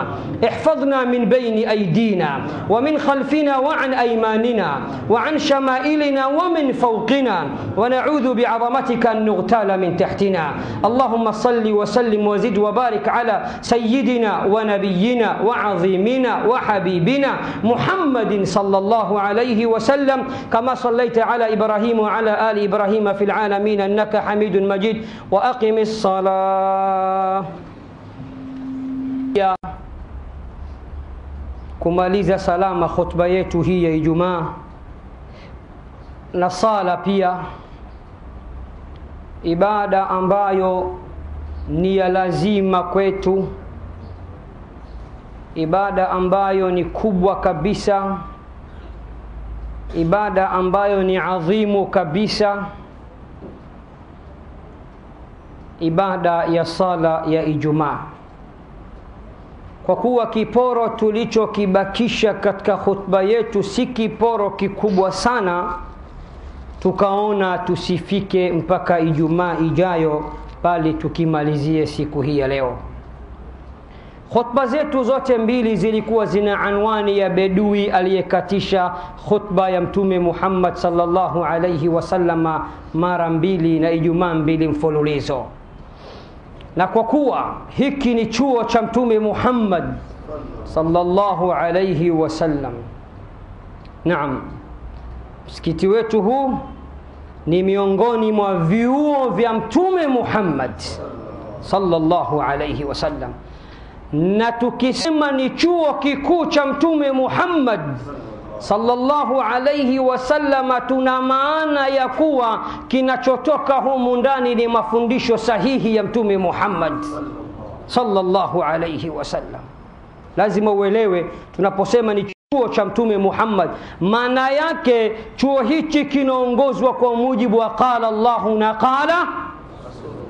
احفظنا من بين أيدينا ومن خلفنا وعن أيماننا وعن شمائلنا ومن فوقنا، ونعوذ بعظمتك أن نغتال من تحتنا. اللهم صل وسلم وزد وبارك على سيدنا ونبينا وعظيمنا وحبيبنا محمد صلى الله عليه وسلم، كما صليت على إبراهيم وعلى آل إبراهيم في العالمين إنك حميد مجيد. وأقم الصلاة. kumaliza salama khutba yetu hii ya Ijumaa na sala pia, ibada ambayo ni ya lazima kwetu, ibada ambayo ni kubwa kabisa, ibada ambayo ni adhimu kabisa, ibada ya sala ya Ijumaa. Kwa kuwa kiporo tulichokibakisha katika khutba yetu si kiporo kikubwa sana, tukaona tusifike mpaka Ijumaa ijayo, bali tukimalizie siku hii ya leo. Khutba zetu zote mbili zilikuwa zina anwani ya bedui aliyekatisha khutba ya Mtume Muhammad sallallahu alayhi wasallama mara mbili na Ijumaa mbili mfululizo. Na kwa kuwa hiki ni chuo cha Mtume Muhammad sallallahu alayhi wasallam, naam, msikiti wetu huu ni miongoni mwa vyuo vya Mtume Muhammad sallallahu alayhi wasallam. Na tukisema ni chuo kikuu cha Mtume Muhammad sallallahu alayhi wasallam, tuna maana ya kuwa kinachotoka humu ndani ni mafundisho sahihi ya Mtume Muhammad sallallahu alayhi wasallam. Lazima uelewe, tunaposema ni chuo cha Mtume Muhammad, maana yake chuo hichi kinaongozwa kwa mujibu wa qala Allahu na qala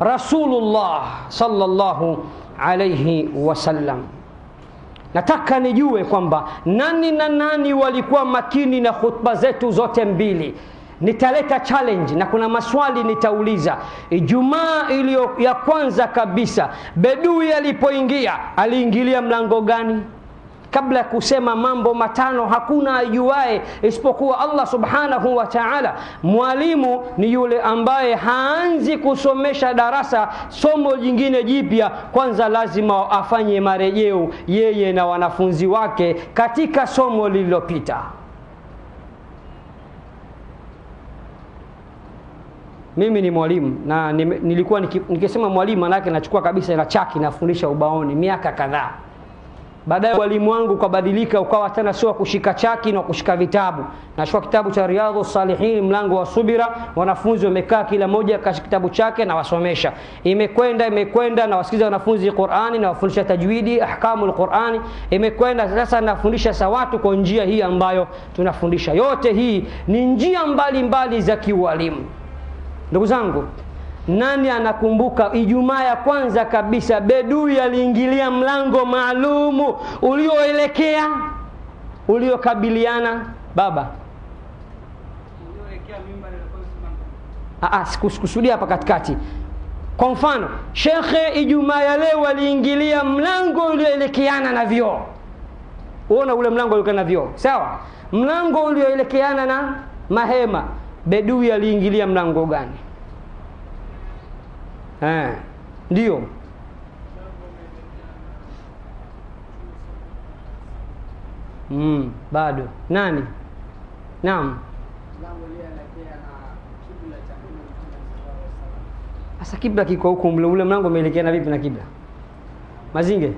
Rasulullah sallallahu alayhi wasallam. Nataka nijue kwamba nani na nani walikuwa makini na khutba zetu zote mbili, nitaleta challenge na kuna maswali nitauliza. Ijumaa iliyo ya kwanza kabisa, bedui alipoingia, aliingilia mlango gani? Kabla ya kusema mambo matano, hakuna ajuae isipokuwa Allah subhanahu wa ta'ala. Mwalimu ni yule ambaye haanzi kusomesha darasa somo jingine jipya, kwanza lazima afanye marejeo yeye na wanafunzi wake katika somo lililopita. Mimi ni mwalimu na nilikuwa nikisema mwalimu maana yake nachukua kabisa na chaki nafundisha ubaoni miaka kadhaa. Baadaye walimu wangu ukabadilika, ukawa tena sio kushika chaki na kushika vitabu. Nachukua kitabu cha Riyadhus Salihin mlango wa subira, wanafunzi wamekaa kila mmoja kashika kitabu chake na wasomesha. Imekwenda na wasikiza wanafunzi Qur'ani na wafundisha tajwidi, ahkamul Qur'ani. Imekwenda sasa nafundisha sawatu kwa njia hii ambayo tunafundisha. Yote hii ni njia mbalimbali za kiualimu. Ndugu zangu, nani anakumbuka Ijumaa ya kwanza kabisa bedui aliingilia mlango maalumu ulioelekea uliokabiliana baba? Ulioelekea mimbari na sikusudia hapa katikati. Kwa mfano, shekhe Ijumaa ya leo aliingilia mlango ulioelekeana na vyoo. Uona ule mlango uliokuwa na vyoo, sawa? Mlango ulioelekeana na mahema, bedui aliingilia mlango gani? Ndio. Bado. Nani? Naam. Asa kibla kiko huko, ule mlango umeelekeana vipi na kibla? Mazinge.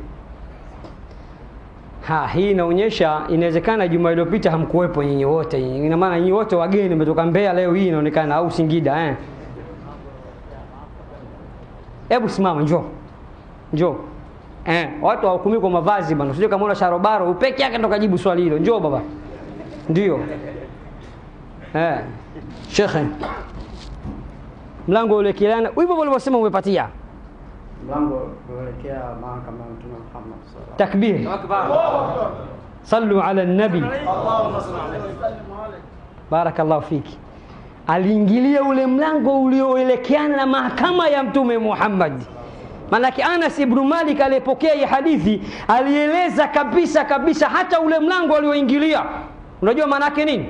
Hii inaonyesha inawezekana Jumaa iliyopita hamkuwepo nyinyi wote. Ina maana nyinyi wote wageni mmetoka Mbeya leo hii inaonekana, au Singida Hebu simama, njoo. Watu hawahukumiwi kwa mavazi bwana. Usije kama una sharobaro upeke yake ndo kajibu swali hilo. Njoo baba. Ndio. Shekhe. Mlango ulekelana. Hivyo walivyosema umepatia. Mlango uelekea mahakama ya Mtume Muhammad sallallahu Takbir. Akbar. Sallu ala an-nabi. Allahumma salli alayhi. Barakallahu fiki. Aliingilia ule mlango ulioelekeana na mahakama ya Mtume Muhammad. Manake Anas ibn Malik aliyepokea hii hadithi alieleza kabisa hata ule mlango alioingilia. Unajua maana yake nini?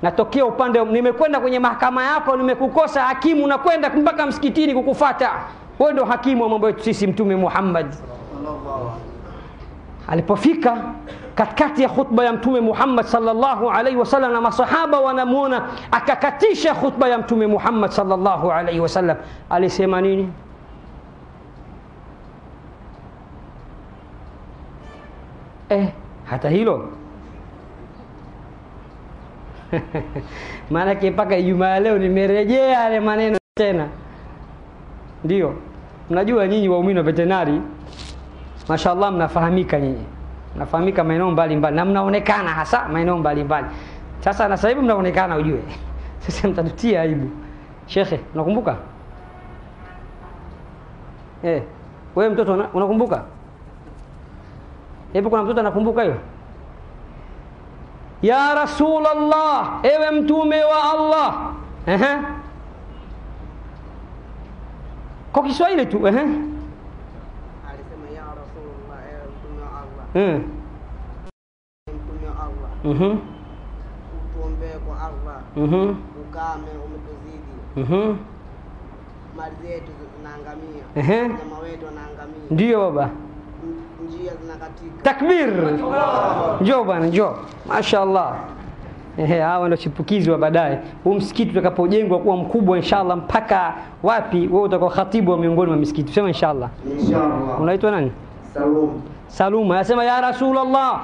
Natokea upande, nimekwenda kwenye mahakama yako, nimekukosa hakimu, nakwenda mpaka msikitini kukufuata. Wewe ndio hakimu wa mambo yetu sisi Mtume Muhammad. Alipofika katikati ya khutba ya Mtume Muhammad sallallahu alaihi wasallam na masahaba wanamuona, akakatisha khutba ya Mtume Muhammad sallallahu alaihi wasallam. Alisema nini? Hata hilo maana mpaka Ijumaa leo nimerejea yale maneno tena. Ndio. Mnajua nyinyi waumini wa veterinary, mashaallah mnafahamika nyinyi. Mnafahamika maeneo mbalimbali na mnaonekana hasa maeneo mbalimbali. Sasa na sasa hivi mnaonekana ujue. Sasa mtatutia aibu. Shekhe, unakumbuka? Wewe mtoto unakumbuka? Hebu kuna mtoto anakumbuka hiyo? Ya Rasulullah, ewe mtume wa Allah. Kwa Kiswahili tu, Alisema ya Rasulullah, ewe mtume wa Allah. Mtume wa Allah. Utuombee kwa Allah. Ukame umetuzidi. Mali zetu zinaangamia. Nyama wetu wanaangamia. Ndio baba. Njia zinakatika. Takbir. Njoo bwana, njoo. Mashaallah. Hawa ndio chipukizi wa baadaye. Huu msikiti utakapojengwa kuwa mkubwa inshallah mpaka wapi, wewe utakuwa khatibu wa miongoni mwa misikiti. Sema inshallah. Inshallah. Unaitwa nani? Salum. Anasema ya Rasulullah,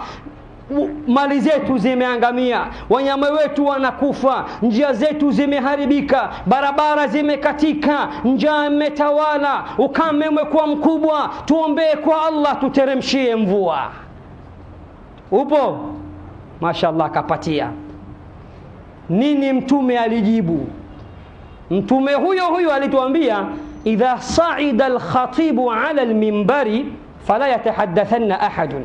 mali zetu zimeangamia, wanyama wetu wanakufa, njia zetu zimeharibika, barabara zimekatika, njaa imetawala, ukame umekuwa mkubwa, tuombee kwa Allah tuteremshie mvua. Upo? Mashaallah, kapatia. Nini mtume alijibu? Mtume huyo alituambia, idha sa'ida al-khatibu 'ala al-minbari fala yatahaddathanna ahadun.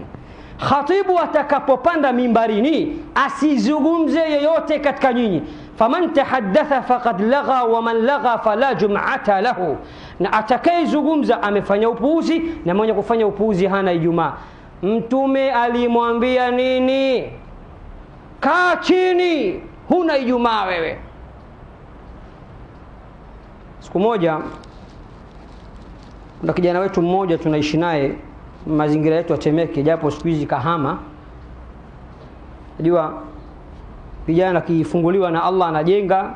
Khatibu atakapopanda mimbarini asizungumze yeyote katika nyinyi. faman tahaddatha faqad lagha wa man lagha fala jum'ata lahu, na atakayezungumza amefanya upuuzi na mwenye kufanya upuuzi hana Ijumaa. Mtume alimwambia nini? Kaa chini, huna Ijumaa wewe. Siku moja kuna kijana wetu mmoja tunaishi naye mazingira yetu ya Temeke, japo siku hizi kahama. Unajua vijana kifunguliwa na Allah anajenga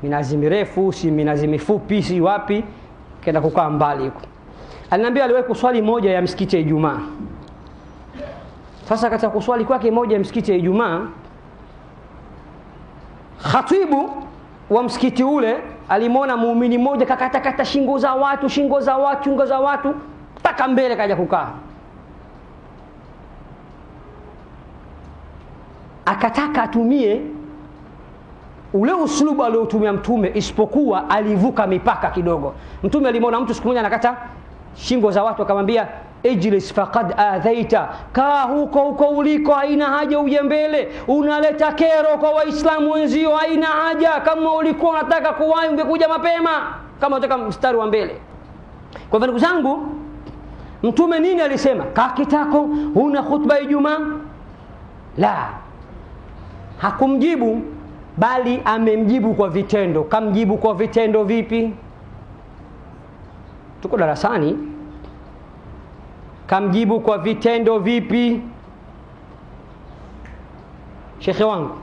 minazi mirefu, si minazi mifupi, si wapi, kenda kukaa mbali huko. Aliniambia aliwahi kuswali moja ya msikiti ya Ijumaa. Sasa katika kuswali kwake moja ya msikiti ya Ijumaa, khatibu wa msikiti ule alimwona muumini mmoja kakata shingo za watu mpaka mbele kaja kukaa. Akataka atumie ule uslubu aliotumia Mtume, isipokuwa alivuka mipaka kidogo. Mtume alimwona mtu siku moja anakata shingo za watu, akamwambia ijlis faqad adhaita, kaa huko uliko, haina haja uje mbele, unaleta kero kwa waislamu wenzio, haina haja. Kama ulikuwa unataka kuwahi ungekuja mapema, kama unataka mstari wa mbele. Kwa hivyo ndugu zangu, Mtume nini alisema? Kaa kitako, huna khutba Ijumaa? La, hakumjibu, bali amemjibu kwa vitendo. Kamjibu kwa vitendo vipi? Tuko darasani. Kamjibu kwa vitendo vipi? Shekhe wangu,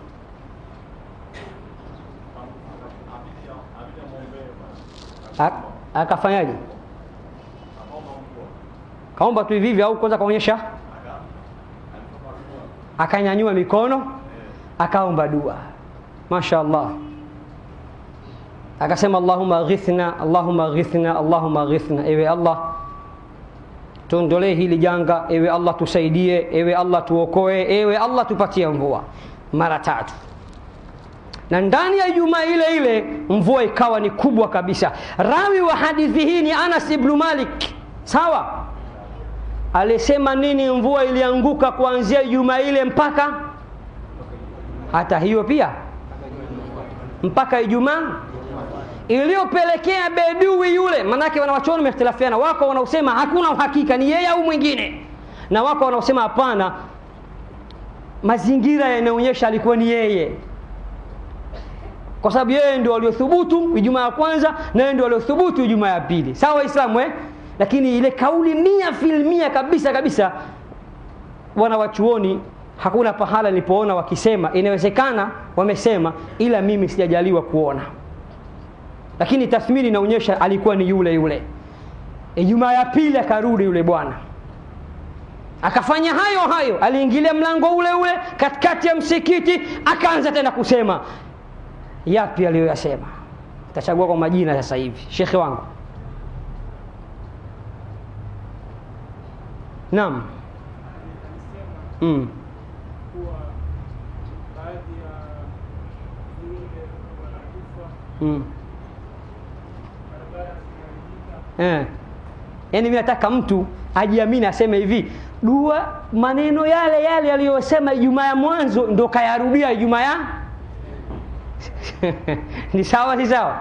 akafanyaje? Kaomba tu hivi au kwanza kaonyesha? Akanyanyua mikono, akaomba dua. Mashaallah. Akasema Allahumma ghithna, Allahumma ghithna, Allahumma ghithna. Ewe Allah, tuondolee hili janga. Ewe Allah, tusaidie. Ewe Allah, tuokoe. Ewe Allah, tupatie mvua. Mara 3. Na ndani ya Ijumaa ile ile mvua ikawa ni kubwa kabisa. Rawi wa hadithi hii ni Anas ibn Malik. Sawa? Alisema nini? Mvua ilianguka kuanzia Ijumaa ile mpaka hata hiyo pia mpaka Ijumaa iliyopelekea bedui yule. Manake wanawachuoni wamehitilafiana, wako wanaosema hakuna uhakika ni yeye au mwingine, na wako wanaosema hapana, mazingira yanaonyesha alikuwa ni yeye, kwa sababu yeye ndio aliyothubutu Ijumaa ya kwanza na yeye ndio aliyothubutu Ijumaa ya pili. Sawa Waislamu Lakini ile kauli 100% kabisa wanawachuoni hakuna pahala nilipoona wakisema inawezekana, wamesema, ila mimi sijajaliwa kuona. Lakini tathmini inaonyesha alikuwa ni yule. Ijumaa ya pili akarudi yule bwana, akafanya hayo, aliingilia mlango ule katikati ya msikiti, akaanza tena kusema yapi aliyoyasema. Tachagua kwa majina sasa hivi, shekhe wangu. Naam. Yaani mimi nataka mtu ajiamini aseme hivi, dua maneno yale aliyosema Ijumaa ya mwanzo ndo kayarudia Ijumaa ya ni sawa, si sawa?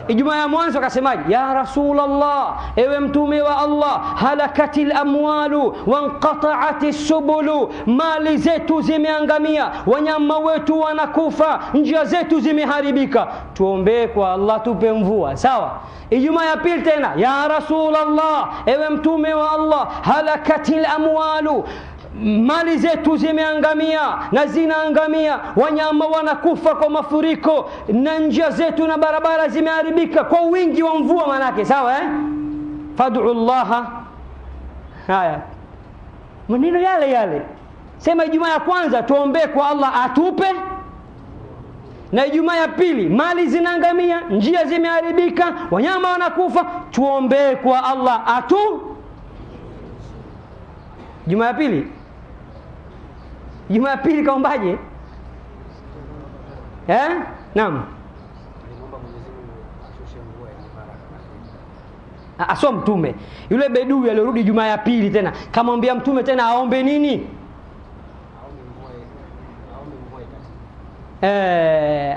Ijumaa ya mwanzo akasemaje? Ya Rasulullah, ewe mtume wa Allah, halakatil amwalu wanqata'atis subulu, mali zetu zimeangamia, wanyama wetu wanakufa, njia zetu zimeharibika, tuombee kwa Allah tupe mvua. Sawa? Ijumaa ya pili tena, ya Rasulullah, ewe mtume wa Allah, halakatil amwalu, mali zetu zimeangamia na zinaangamia, wanyama wanakufa kwa mafuriko, na njia zetu na barabara zimeharibika kwa wingi wa mvua. Manake sawa fad'u Allah. Haya maneno yale sema Ijumaa ya kwanza tuombee kwa Allah atupe, na Ijumaa ya pili mali zinaangamia, njia zimeharibika, wanyama wanakufa, tuombee kwa Allah Ijumaa ya pili kaombaje? Naam. Aswa mtume yule bedui alirudi Ijumaa ya pili tena, kamwambia mtume tena aombe nini?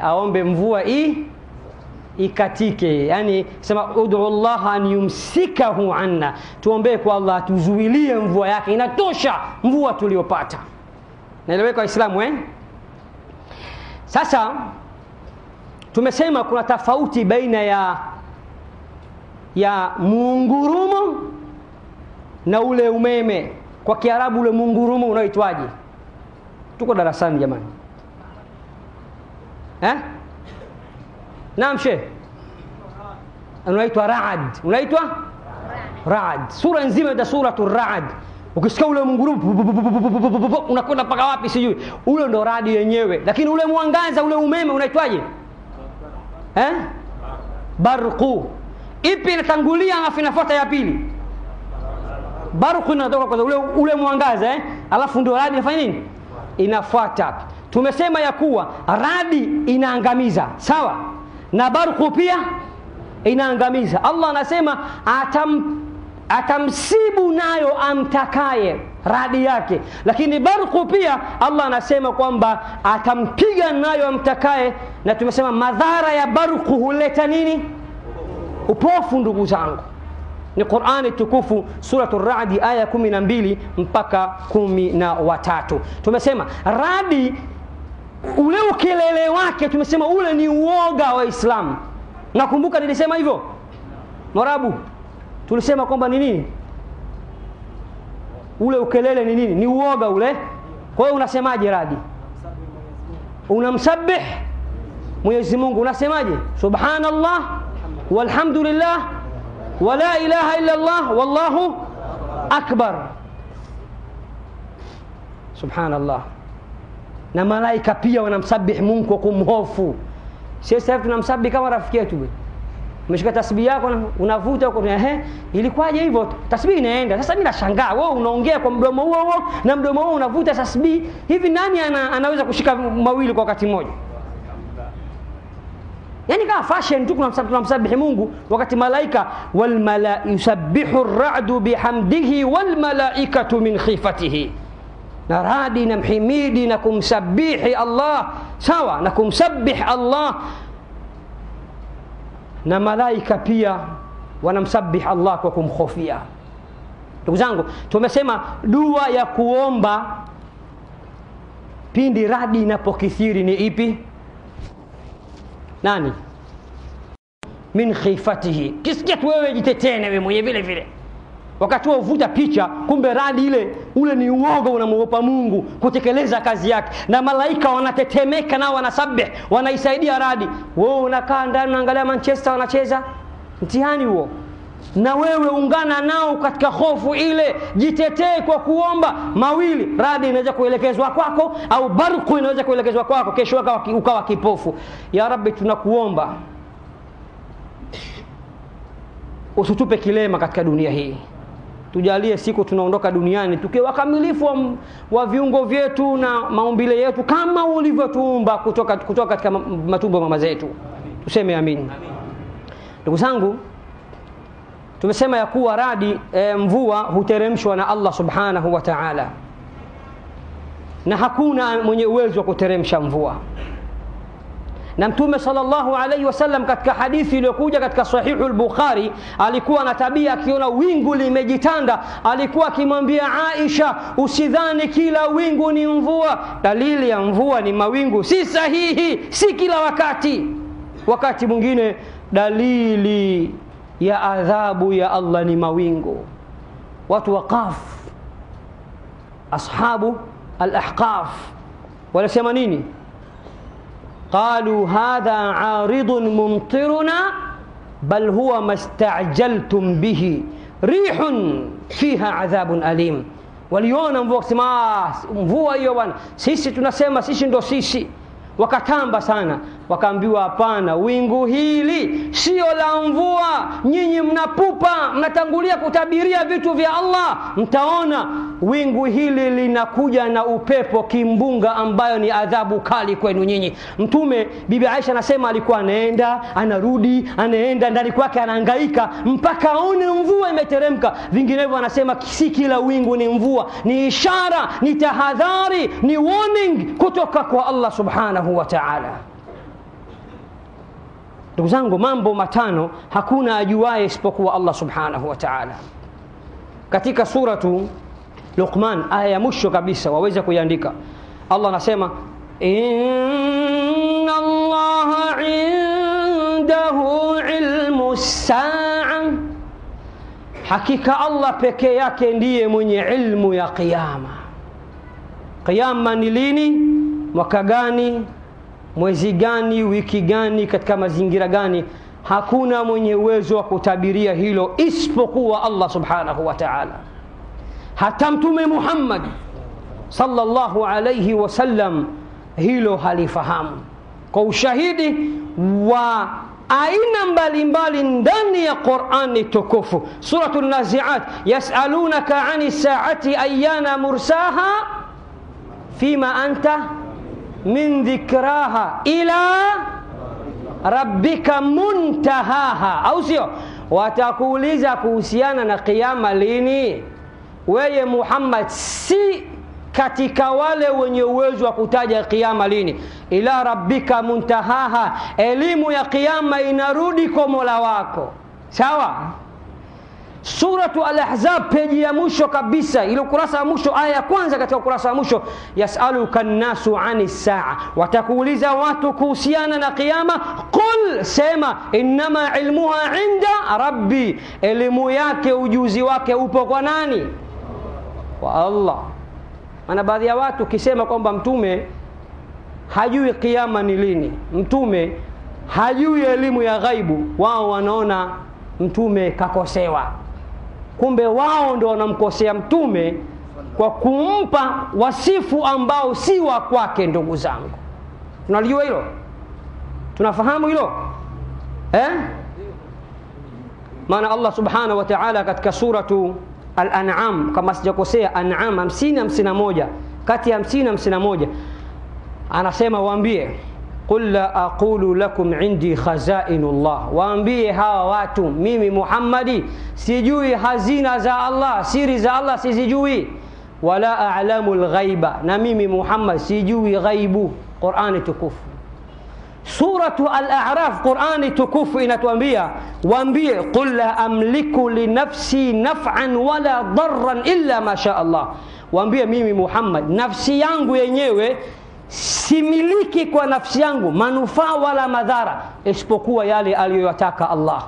aombe mvua ikatike. Yani sema ud'u Allah an yumsikahu anna, tuombe kwa Allah atuzuilie mvua yake, inatosha mvua tuliyopata. Naeleweka Waislamu Sasa tumesema kuna tofauti baina ya mungurumo na ule umeme. Kwa Kiarabu ule mungurumo unaitwaje? Tuko darasani jamani. Naam Sheikh. Unaitwa Ra'd. Unaitwa Ra'd. Sura nzima ya suratul Ra'd. Ukisikia ule mungurumo unakwenda paka wapi sijui. Ule ndo radi yenyewe. Lakini ule mwangaza, ule umeme unaitwaje? Barqu. Ipi inatangulia alafu inafuata ya pili? Barqu inatoka kwanza ule mwangaza alafu ndio radi inafanya nini? Inafuata. Tumesema ya kuwa radi inaangamiza, sawa? Na barqu pia inaangamiza. Allah anasema atamsibu nayo amtakaye radi yake. Lakini barqu pia Allah anasema kwamba atampiga nayo amtakaye. Na tumesema madhara ya barqu huleta nini? Upofu ndugu zangu. Ni Qur'ani tukufu suratul Ra'd aya 12 mpaka 13. Tumesema radi ule ukelele wake, tumesema ule ni uoga wa Islam. Nakumbuka nilisema hivyo Morabu, tulisema kwamba ni nini ule ukelele? Ni nini? Ni uoga ule. Kwa hiyo unasemaje radi? Unamsabih Mwenyezi Mungu, unasemaje? Subhanallah walhamdulillah wala ilaha illa Allah wallahu akbar. Subhanallah. Na malaika pia wanamsabih Mungu kwa kumhofu. Sasa hivi tunamsabih kama rafiki yetu. Umeshika tasbih yako unavuta huko, ilikuwaje hivyo? Tasbih inaenda. Sasa mimi nashangaa, wewe unaongea kwa mdomo huo na mdomo huo unavuta tasbih. Hivi nani anaweza kushika mawili kwa wakati mmoja? Yani kama fashion tu tunamsabih Mungu, wakati malaika yusabbihu ar-ra'du bihamdihi wal malaikatu min khifatihi. Na radi na mhimidi na kumsabihi Allah, sawa, na kumsabih Allah. Na malaika pia wanamsabih Allah kwa kumkhofia. Ndugu zangu, tumesema dua ya kuomba pindi radi inapokithiri ni ipi? Nani? Min khifatihi. Kisikia tu wewe jitetee wewe mwenyewe vile vile. Wakati uvuta picha, kumbe radi ule ni uoga, unamuogopa Mungu kutekeleza kazi yake. Na malaika wanatetemeka na wanasabih, wanaisaidia radi. Wewe unakaa ndani unaangalia Manchester wanacheza, mtihani huo. Na wewe ungana nao katika hofu ile, jitetee kwa kuomba mawili. Radi inaweza kuelekezwa kwako au barqu inaweza kuelekezwa kwako, kesho ukawa kipofu. Ya Rabbi, tunakuomba usitupe kilema katika dunia hii. Tujalie siku tunaondoka duniani tukiwa wakamilifu wa viungo vyetu na maumbile yetu kama ulivyotuumba kutoka katika matumbo ya mama zetu. Tuseme amin. Ndugu zangu, tumesema ya kuwa radi mvua huteremshwa na Allah subhanahu wa ta'ala, na hakuna mwenye uwezo wa kuteremsha mvua. Na Mtume sallallahu alayhi wasallam katika hadithi iliyokuja katika sahihu al-Bukhari alikuwa na tabia, akiona wingu limejitanda alikuwa akimwambia Aisha, usidhani kila wingu ni mvua. Dalili ya mvua ni mawingu, si sahihi, si kila wakati. Wakati mwingine dalili ya adhabu ya Allah ni mawingu. Watu wa Qaf, ashabu al-Ahqaf, wanasema nini? قالوا هذا عارض ممطرنا بل هو ما استعجلتم به ريح فيها عذاب أليم. Waliona mvua kusema mvua hiyo bwana, sisi tunasema sisi ndo sisi. Wakatamba sana, Wakaambiwa hapana, wingu hili sio la mvua, nyinyi mnapupa, mnatangulia kutabiria vitu vya Allah. Mtaona wingu hili linakuja na upepo kimbunga ambayo ni adhabu kali kwenu nyinyi. Mtume, Bibi Aisha anasema alikuwa anaenda, anarudi, anaenda ndani kwake anahangaika mpaka aone mvua imeteremka. Vinginevyo anasema si kila wingu ni mvua, ni ishara, ni tahadhari, ni warning kutoka kwa Allah subhanahu wa ta'ala. Ndugu zangu, mambo matano hakuna ajuaye isipokuwa Allah subhanahu wa ta'ala. Katika suratu Luqman aya ya mwisho kabisa, waweza kuiandika, Allah anasema inna Allaha indahu ilmu saa, hakika Allah peke yake ndiye mwenye ilmu ya kiyama. Kiyama ni lini, mwaka gani, mwezi gani, wiki gani, katika mazingira gani? Hakuna mwenye uwezo wa kutabiria hilo isipokuwa Allah subhanahu wa ta'ala. Hata Mtume Muhammad sallallahu alayhi wasallam hilo halifahamu, kwa ushahidi wa aina mbalimbali ndani ya Qur'ani tukufu. Suratul Nazi'at, yas'alunaka 'ani sa'ati ayyana mursaha fima anta min dhikraha ila rabbika muntahaha, au sio? Watakuuliza kuhusiana na kiyama lini. Wewe Muhammad si katika wale wenye uwezo wa kutaja kiyama lini. Ila rabbika muntahaha, elimu ya kiyama inarudi kwa Mola wako. Sawa? Suratu Al-Ahzab peji ya mwisho kabisa, ile ukurasa wa mwisho, aya ya kwanza katika ukurasa wa mwisho, yasaluka an-nasu 'ani saa, watakuuliza watu kuhusiana na kiyama. Qul, sema, innama ilmuha 'inda rabbi, elimu yake, ujuzi wake upo kwa nani? Kwa Allah. Maana baadhi ya watu kisema kwamba mtume hajui kiyama ni lini, mtume hajui elimu ya ghaibu, wao wanaona mtume kakosewa. Kumbe wao ndio wanamkosea mtume kwa kumpa wasifu ambao si wa kwake. Ndugu zangu, tunalijua hilo? Tunafahamu hilo? Maana Allah subhanahu wa ta'ala katika suratu Al-An'am, kama sijakosea, An'am 50-51, kati ya 50-51, anasema waambie, qul la aqulu lakum indi khazainullah, waambie hawa watu, mimi Muhammadi sijui hazina za Allah, siri za Allah sizijui, wala a'lamul ghaiba, na mimi Muhammad sijui ghaibu. Qur'ani tukufu. Suratu Al-A'raf, Qur'ani tukufu inatuambia waambie, qul la amliku li nafsi naf'an wala darran illa ma sha Allah, waambie mimi Muhammad nafsi yangu yenyewe similiki kwa nafsi yangu manufaa wala madhara isipokuwa yale aliyotaka Allah.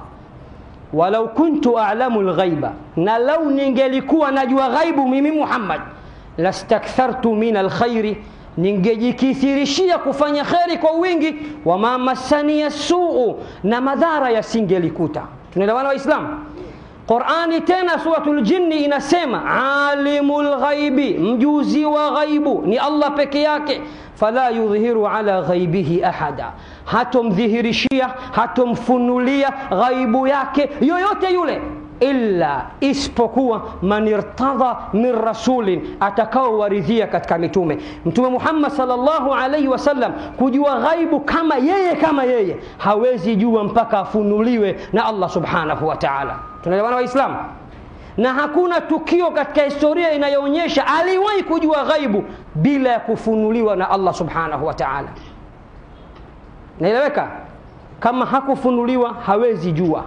Walau kuntu a'lamul ghaiba, na lau ningelikuwa najua ghaibu mimi Muhammad, lastakthartu min alkhairi, ningejikithirishia kufanya khairi kwa wingi, wama masani suu, na madhara yasingelikuta. Tunaelewana Waislamu? Qur'ani tena suratul Jinni inasema alimul ghaibi, mjuzi wa ghaibu ni Allah peke yake, fala yudhihiru ala ghaibihi ahada, hatomdhihirishia, hatomfunulia ghaibu yake yoyote yule, illa isipokuwa man irtadha min rasulin, atakao waridhia katika mitume. Mtume Muhammad sallallahu alaihi wasallam kujua ghaibu kama yeye hawezi jua mpaka afunuliwe na Allah subhanahu wa ta'ala. Tunaelewana Waislamu? Na hakuna tukio katika historia inayoonyesha aliwahi kujua ghaibu bila ya kufunuliwa na Allah subhanahu wa ta'ala. Naeleweka? Kama hakufunuliwa hawezi jua.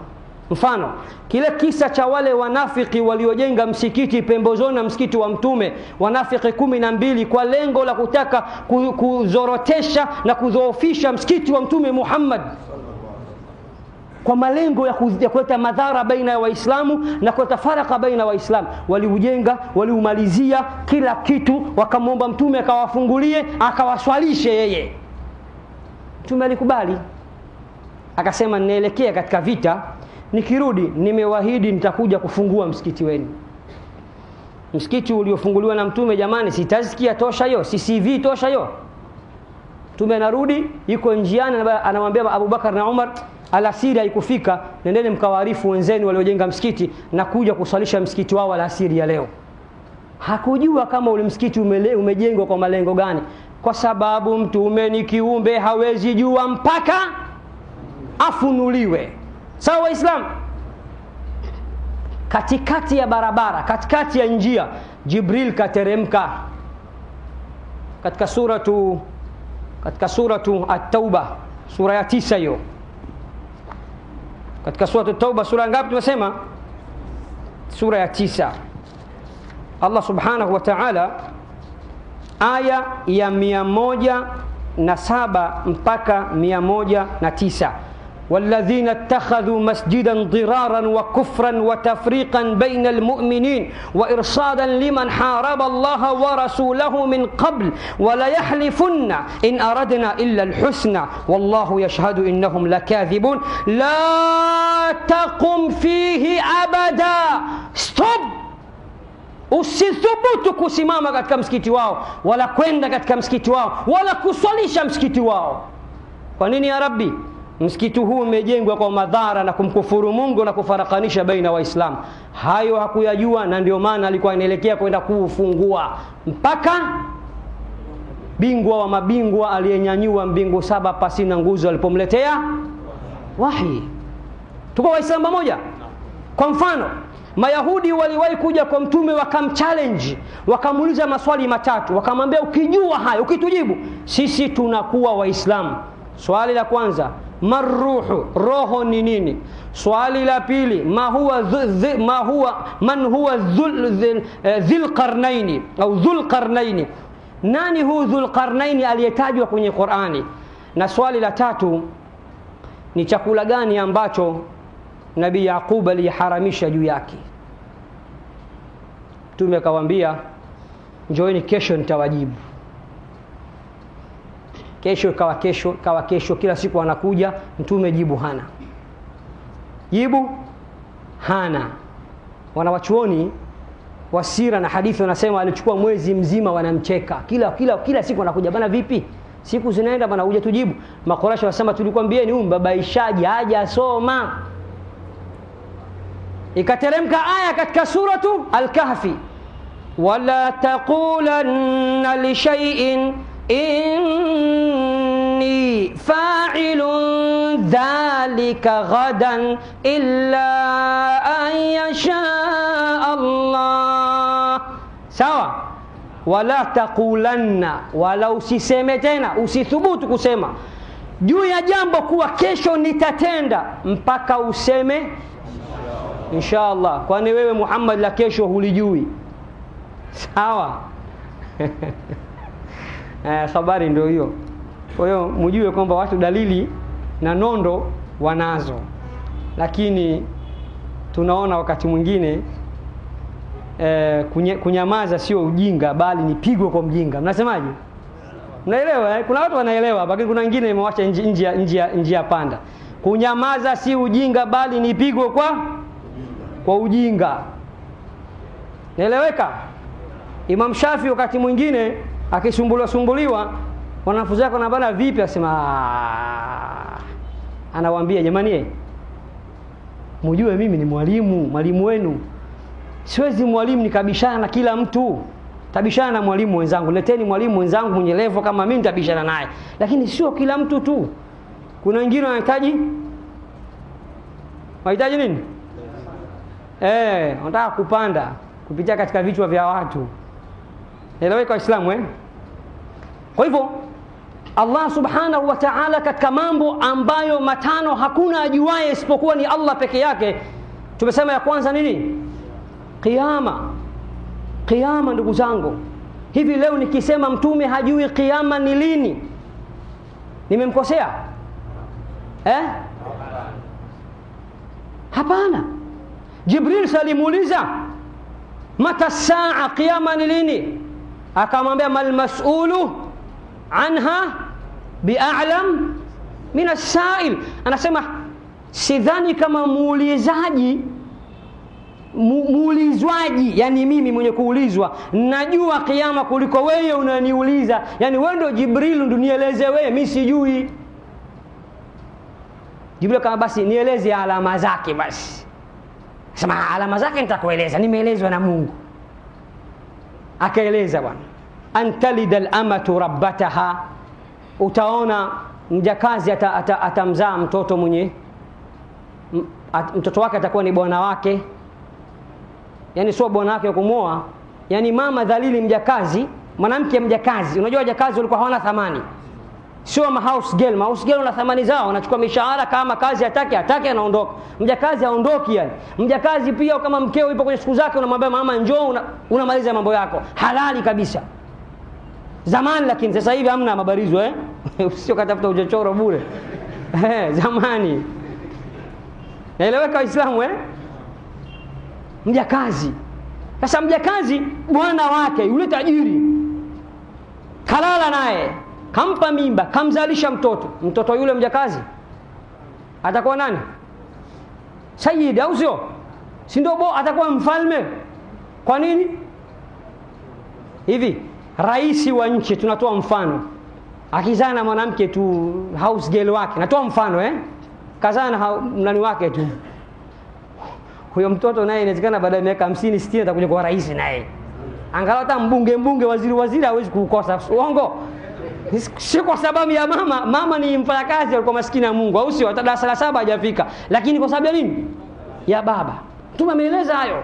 Mfano, kile kisa cha wale wanafiki waliojenga msikiti pembezoni na msikiti wa Mtume, wanafiki 12, kwa lengo la kutaka kuzorotesha na kudhoofisha msikiti wa Mtume Muhammad, kwa malengo ya kuleta madhara baina ya Waislamu na kuleta faraka baina ya Waislamu. Waliujenga, waliumalizia kila kitu, wakamwomba Mtume akawafungulie, akawaswalishe yeye. Mtume alikubali, akasema ninaelekea katika vita, nikirudi nimewaahidi nitakuja kufungua msikiti wenu. Msikiti uliofunguliwa na Mtume, jamani, si tazkia tosha hiyo? Si CV tosha hiyo? Mtume anarudi, yuko njiani, anamwambia Abu Bakar na Umar, alasiri haikufika, nendeni mkawaarifu wenzenu waliojenga msikiti na kuja kusalisha msikiti wao alasiri ya leo. Hakujua kama ule msikiti umejengwa kwa malengo gani, kwa sababu Mtume ni kiumbe, hawezi jua mpaka afunuliwe. Sawa Waislamu? Katikati ya barabara, katikati ya njia, Jibril kateremka katika suratu At-Tauba, sura ya 9 hiyo. Katika suratu At-Tauba, sura ngapi tunasema? Sura ya 9. Allah subhanahu wa ta'ala, aya ya 107 mpaka 109. والذين اتخذوا مسجدا ضرارا وكفرا وتفريقا بين المؤمنين وإرصادا لمن حارب الله ورسوله من قبل ولا يحلفن إن أردنا إلا الحسنى والله يشهد إنهم لكاذبون لا تقم فيه أبدا. Stop! Usithubutu kusimama katika msikiti wao, wala kwenda katika msikiti wao, wala kuswalisha msikiti wao. Kwa nini ya Rabbi? Msikiti huu umejengwa kwa madhara na kumkufuru Mungu na kufarakanisha baina Waislamu. Hayo hakuyajua, na ndio maana alikuwa anaelekea kwenda kuufungua, mpaka bingwa wa mabingwa aliyenyanyua mbingu 7 pasina nguzo alipomletea wahi. Tuko Waislamu pamoja? Kwa mfano, Mayahudi waliwahi kuja kwa Mtume wakamchallenge, wakamuuliza maswali matatu, wakamwambia ukijua haya, ukitujibu, sisi tunakuwa Waislamu. Swali la kwanza, maruhu, roho ni nini? Swali la pili, man huwa dhulqarnaini au dhulqarnaini, nani huwa dhulqarnaini aliyetajwa kwenye Qur'ani? Na swali la tatu, ni chakula gani ambacho Nabii Yaqub aliharamisha juu yake? Mtume akawaambia, njooni kesho nitawajibu. Kesho kawa kesho, kila siku anakuja Mtume, jibu hana. Wanawachuoni wa sira na hadithi wanasema alichukua mwezi mzima wanamcheka. Kila siku anakuja, bana vipi? Siku zinaenda bana, uje tujibu. Makuraishi wanasema tulikwambieni huyu mbabaishaji hajasoma. Ikateremka aya katika suratu Al-Kahfi, wala taqulanna li shay'in inni fa'ilun dhalika ghadan illa an yasha Allah. Sawa? Wala taqulanna, wala usiseme tena, usithubutu kusema juu ya jambo kuwa kesho nitatenda mpaka useme inshallah. Kwani wewe Muhammad la kesho hulijui? Sawa? Habari ndio hiyo. Kwa hiyo mjue kwamba watu dalili na nondo wanazo, lakini tunaona wakati mwingine kunyamaza sio ujinga, bali ni pigo kwa mjinga. Mnasemaje? Mnaelewa? Kuna watu wanaelewa, lakini kuna wengine imewacha njia panda. Kunyamaza si ujinga, bali ni pigo kwa ujinga. Naeleweka? Imam Shafi wakati mwingine akisumbuliwa wanafunzi wake wanabana vipi, asema anawaambia, jamani mjue mimi ni mwalimu wenu. Siwezi mwalimu nikabishana na kila mtu. Tabishana na mwalimu wenzangu, leteni mwalimu wenzangu mwenye level kama mimi nitabishana naye, lakini sio kila mtu tu. Kuna wengine wanahitaji nini? Wanataka kupanda kupitia katika vichwa vya watu. Eleweka Waislamu Kwa hivyo Allah subhanahu wa ta'ala katika mambo ambayo matano hakuna ajuaye isipokuwa ni Allah peke yake. Tumesema ya kwanza nini? Kiyama ndugu zangu. Hivi leo nikisema Mtume hajui kiyama ni lini, nimemkosea? Hapana. Jibril salimuuliza mata saa, kiyama ni lini? Akamwambia mal mas'ulu anha bi'a'lam min as-sa'il. Anasema sidhani kama muulizwaye mjuaji, yani mimi mwenye kuulizwa najua kiyama kuliko wewe unaniuliza. Yani wewe ndio Jibril, ndio nieleze wewe, mimi sijui. Jibril kama basi nieleze alama zake basi. Sema alama zake nitakueleza, nimeelezwa na Mungu. Akaeleza bwana, antalidal amatu rabbataha, utaona mjakazi atamzaa mtoto mwenye mtoto wake atakuwa ni bwana wake. Yani sio bwana wake kumuoa, yani mama dhalili mjakazi, mwanamke mjakazi. Unajua wajakazi walikuwa hawana thamani, sio ma house girl. Ma house girl wana thamani zao, wanachukua mishahara, kama kazi hataki anaondoka. Mjakazi haondoki yani. Mjakazi pia kama mkeo yupo kwenye siku zake, unamwambia mama njoo, unamaliza mambo yako halali kabisa. Zamani, lakini sasa hivi hamna mabarizo Usio katafuta uchochoro bure. Zamani. Naeleweka Waislamu Mjakazi. Sasa mjakazi bwana wake yule tajiri kalala naye, kampa mimba, kamzalisha mtoto yule mjakazi atakuwa nani? Sayyid au sio? Si ndio atakuwa mfalme. Kwa nini? Hivi rais wa nchi, tunatoa mfano, akizaa na mwanamke tu house girl wake, natoa mfano kazaa na nani wake tu, huyo mtoto naye inawezekana baada ya miaka 50 60 atakuja kuwa rais naye. Angalau hata mbunge waziri hawezi kukosa. Uongo? Si kwa sababu ya mama ni mfanyakazi, alikuwa maskini ya Mungu au sio? Hata darasa la 7 hajafika, lakini kwa sababu ya nini? Ya baba. Mtume ameeleza hayo,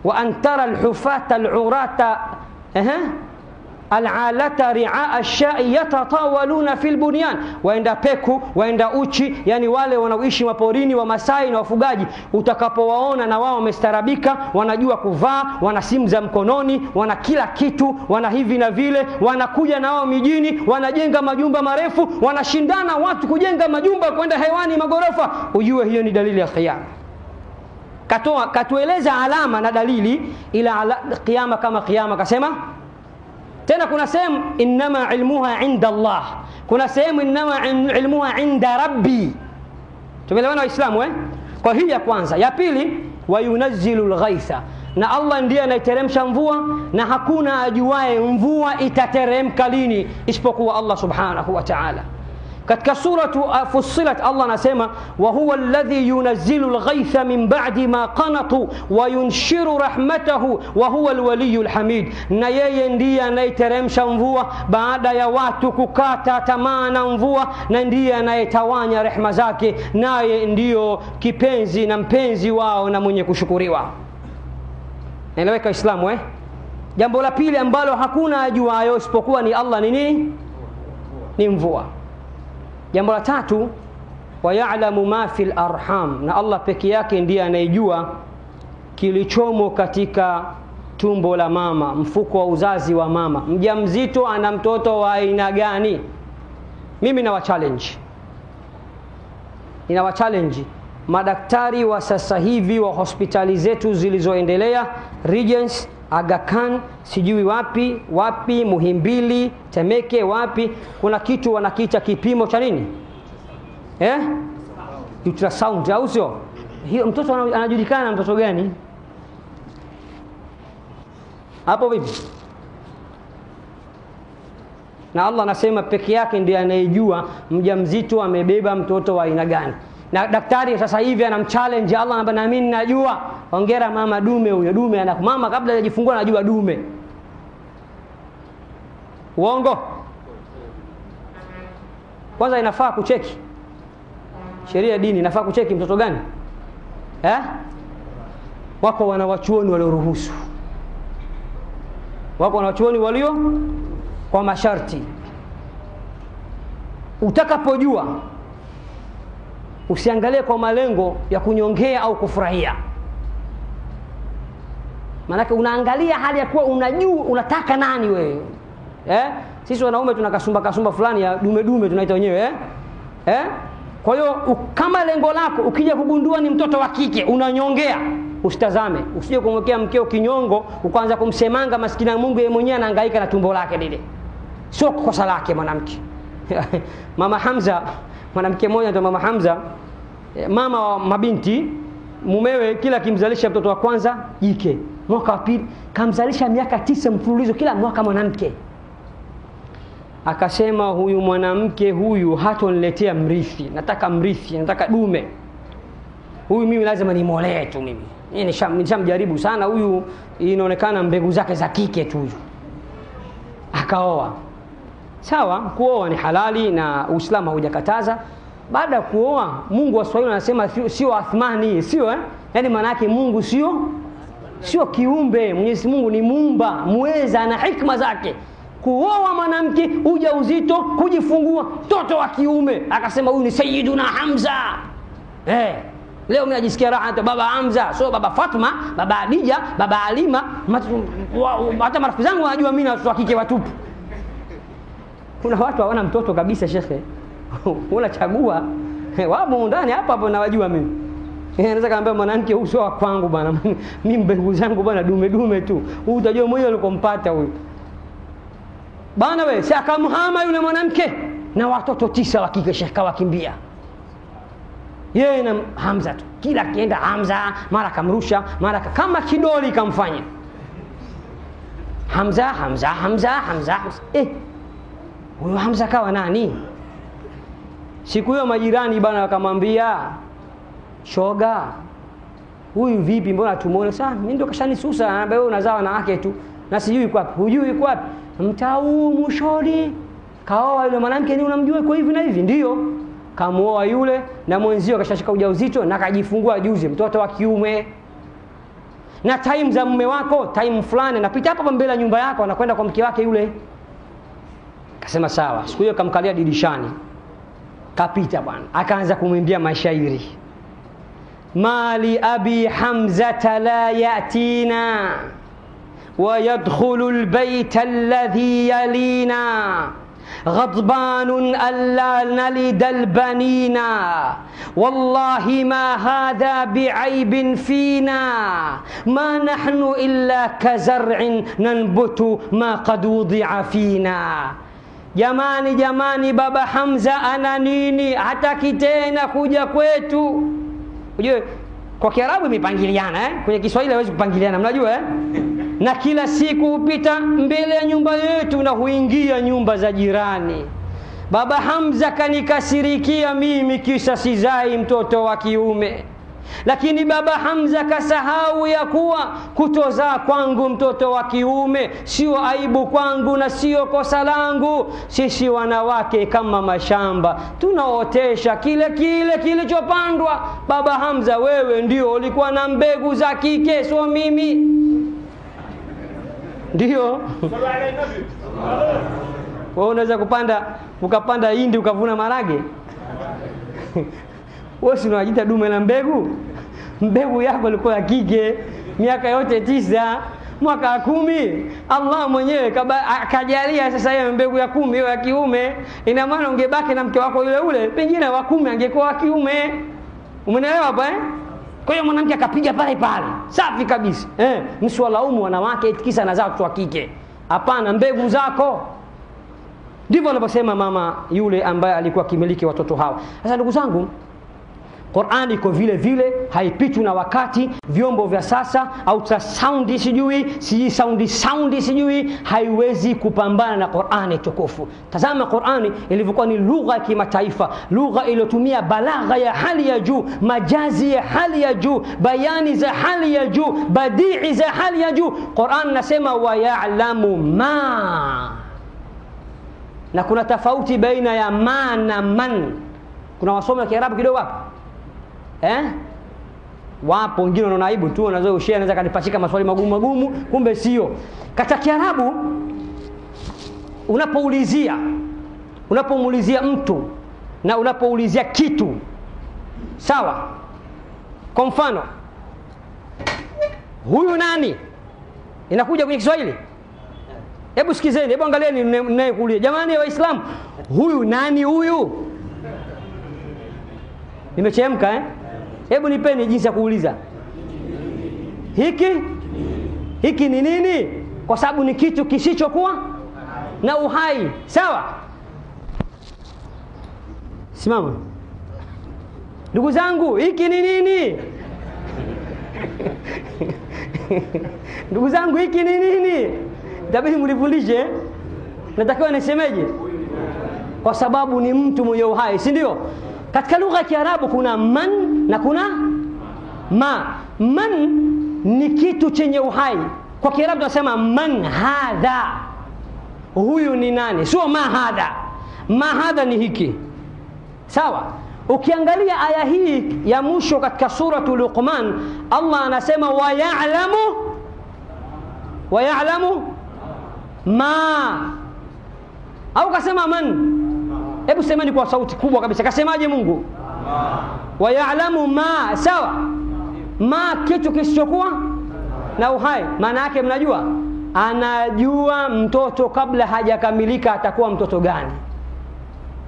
wa antara alhufata alurata al'alata ri'a ash-sha'i yatatawaluna fil bunyan, waenda peku, waenda uchi, yani wale wanaoishi maporini wa Masai na wafugaji, utakapowaona na wao wamestarabika, wanajua kuvaa, wana simu za mkononi, wana kila kitu, wana hivi na vile, wanakuja na wao mijini, wanajenga majumba marefu, wanashindana watu kujenga majumba kwenda hewani magorofa, ujue hiyo ni dalili ya kiyama. Katueleza alama na dalili ila kiyama kama kiyama. Kasema tena kuna sehemu inma ilmuha inda Allah, kuna sehemu inma ilmuha inda Rabbi. Tumeelewana Waislamu Kwa hii ya kwanza. Ya pili, wayunazzilu alghaitha, na Allah ndiye anaiteremsha mvua, na hakuna ajuaye mvua itateremka lini isipokuwa Allah subhanahu wa ta'ala. Katika suratu Fussilat Allah anasema, wa huwa alladhi yunazzilu alghaitha min ba'di ma qanatu wa yunshiru rahmatahu wa huwa alwaliyul hamid, na yeye ndiye anayeteremsha mvua baada ya watu kukata tamaa na mvua, na ndiye anayetawanya rehema zake, naye ndiyo kipenzi na mpenzi wao na mwenye kushukuriwa. Naeleweka Islamu Jambo la pili ambalo hakuna ajuayo isipokuwa ni Allah ni nini? Ni mvua. Jambo la tatu, wa ya'lamu ma fil arham, na Allah peke yake ndiye anayejua kilichomo katika tumbo la mama, mfuko wa uzazi wa mama. Mjamzito ana mtoto wa aina gani? Mimi ninawa challenge madaktari wa sasa hivi wa hospitali zetu zilizoendelea, Regents, Aga Khan, sijui wapi, Muhimbili, Temeke, wapi, kuna kitu wanakiita kipimo cha nini? Ultrasound au sio? Hiyo mtoto anajulikana mtoto gani? Hapo vipi? Na Allah anasema peke yake ndiye anayejua mjamzito amebeba mtoto wa aina gani. Na daktari sasa hivi anamchallenge Allah, anambia na mimi najua. Hongera mama dume huyo. Dume mama kabla hajifungua anajua dume. Uongo? Kwanza inafaa kucheki. Sheria ya dini inafaa kucheki mtoto gani? Wako wanawachuoni walioruhusu. Wako wanawachuoni walio kwa masharti. Utakapojua, usiangalie kwa malengo ya kunyongea au kufurahia. Maana unaangalia hali ya kuwa unajua unataka nani wewe. Sisi wanaume tunakasumba fulani ya dume tunaita wenyewe Kwa hiyo kama lengo lako ukija kugundua ni mtoto wa kike unanyongea, usitazame. Usije kumwekea mkeo kinyongo ukaanza kumsemanga maskini ya Mungu, yeye mwenyewe anahangaika na tumbo lake lile. Sio kosa lake mwanamke. Mama Hamza, mwanamke mmoja anaitwa Mama Hamza, mama wa mabinti, mumewe kila kimzalisha mtoto wa kwanza jike, mwaka wa pili kamzalisha miaka 9 mfululizo kila mwaka mwanamke. Akasema huyu mwanamke huyu hatoniletea mrithi, nataka mrithi, nataka dume. Huyu mimi lazima nimolee tu mimi. Nishamjaribu sana huyu, inaonekana mbegu zake za kike tu huyu. Akaoa. Sawa, kuoa ni halali na Uislamu haujakataza. Baada ya kuoa, Mungu wa Swahili anasema sio athmani, sio Yaani maana yake Mungu sio kiumbe. Mwenyezi Mungu ni muumba, muweza na hikma zake. Kuoa mwanamke, ujauzito, kujifungua mtoto wa kiume. Akasema huyu ni Sayyiduna Hamza. Leo mimi najisikia raha baba Hamza, sio baba Fatma, baba Hadija, baba Halima. Hata marafiki zangu wanajua mimi na watoto wa kike watupu. Kuna watu hawana mtoto kabisa shekhe. Unachagua wapo ndani hapa nawajua mimi. Naweza kaambia mwanamke huyu sio kwangu bwana. Mimi mbegu zangu bwana dume tu. Huyu utajua mwenyewe ulikompata huyu. Bwana wewe, si akamhama yule mwanamke na watoto 9 wa kike shekha wakimbia. Yeye na Hamza tu. Kila kienda Hamza, mara kamrusha, mara kama kidoli kamfanya. Hamza. Huyo Hamza kawa nani? Siku hiyo majirani bana wakamwambia, shoga, huyu vipi mbona tumuone? Sasa mimi ndo kashanisusa, anambia wewe unazaa na wake tu. Na sijui kwa wapi. Hujui kwa wapi? Mtau mushori. Kaoa yule mwanamke ni unamjua kwa hivi na hivi? Ndio. Kamuoa yule na mwenzio kashashika ujauzito na kajifungua juzi mtoto wa kiume. Na time za mume wako, time fulani napita hapa mbele ya nyumba yako anakwenda kwa mke wake yule. Akasema sawa. Siku hiyo kamkalia dirishani. Kapita bwana. Akaanza kumwimbia mashairi. Mali abi Hamza la yatina wa yadkhulu albayta alladhi yalina غضبان ألا نلد البنين والله ما هذا بعيب فينا ما نحن إلا كزرع ننبت ما قد وضع فينا. Jamani baba Hamza ana nini? Hataki tena kuja kwetu. Unajua kwa Kiarabu imepangiliana kwenye Kiswahili hawezi kupangiliana, mnajua Na kila siku upita mbele ya nyumba yetu na huingia nyumba za jirani. Baba Hamza kanikasirikia mimi kisha sizai mtoto wa kiume. Lakini baba Hamza kasahau ya kuwa kutozaa kwangu mtoto wa kiume sio aibu kwangu na sio kosa langu. Sisi wanawake kama mashamba tunaotesha kile kilichopandwa. Baba Hamza, wewe ndio ulikuwa na mbegu za kike, sio mimi. Ndio. Wewe unaweza ukapanda hindi ukavuna marage? Wewe si unajiita dume la mbegu? Mbegu yako ilikuwa ya kike miaka yote 9, mwaka wa 10 Allah mwenyewe akajalia sasa hiyo mbegu ya 10 hiyo ya kiume. Ina maana ungebaki na mke wako yule ule, pengine wa 10 angekuwa wa kiume. Umeelewa hapa Kwa hiyo mwanamke akapiga pale. Safi kabisa. Msiwalaumu wanawake kisa na zao wa kike. Hapana, mbegu zako. Ndivyo anaposema mama yule ambaye alikuwa kimiliki watoto hawa. Sasa ndugu zangu, Qur'ani iko vile haipitwi na wakati. Vyombo vya sasa ultrasound sijui haiwezi kupambana na Qur'ani tukufu. Tazama Qur'ani ilivyokuwa ni lugha ya kimataifa, lugha iliyotumia balagha ya hali ya juu, majazi ya hali ya juu, bayani za hali ya juu, badii za hali ya juu. Qur'an nasema wa ya'lamu ma. Na kuna tofauti baina ya ma na man. Kuna wasomi wa Kiarabu kidogo hapo. Wapo wengine wanaona aibu tu, wanaweza ushia anaweza kanipachika maswali magumu, kumbe sio. Katika Kiarabu unapomuulizia mtu na unapoulizia kitu sawa. Kwa mfano, huyu nani? Inakuja kwenye Kiswahili. Hebu sikizeni, hebu angalieni ninayekuuliza. Jamani Waislamu, huyu nani huyu? Nimechemka Hebu nipeni jinsi ya kuuliza. Hiki ni nini? Kwa sababu ni kitu kisichokuwa na uhai. Sawa? Simama. Ndugu zangu, hiki ni nini? Ndugu zangu, hiki ni nini? Itabidi mlifundishe. Natakiwa nisemeje? Kwa sababu ni mtu mwenye uhai, si ndio? Katika lugha ya Kiarabu kuna man na kuna ma. Man ni kitu chenye uhai. Kwa Kiarabu tunasema man hadha, huyu ni nani, sio ma hadha. Ma hadha ni hiki, sawa? Ukiangalia aya hii ya mwisho katika suratul Luqman, Allah anasema wa ya'lamu ma, au kasema man? Hebu semeni kwa sauti kubwa kabisa, kasemaje Mungu? Wa ya'lamu ma, sawa? Ma kitu kisichokuwa na uhai. Maana yake mnajua, anajua mtoto kabla hajakamilika atakuwa mtoto gani.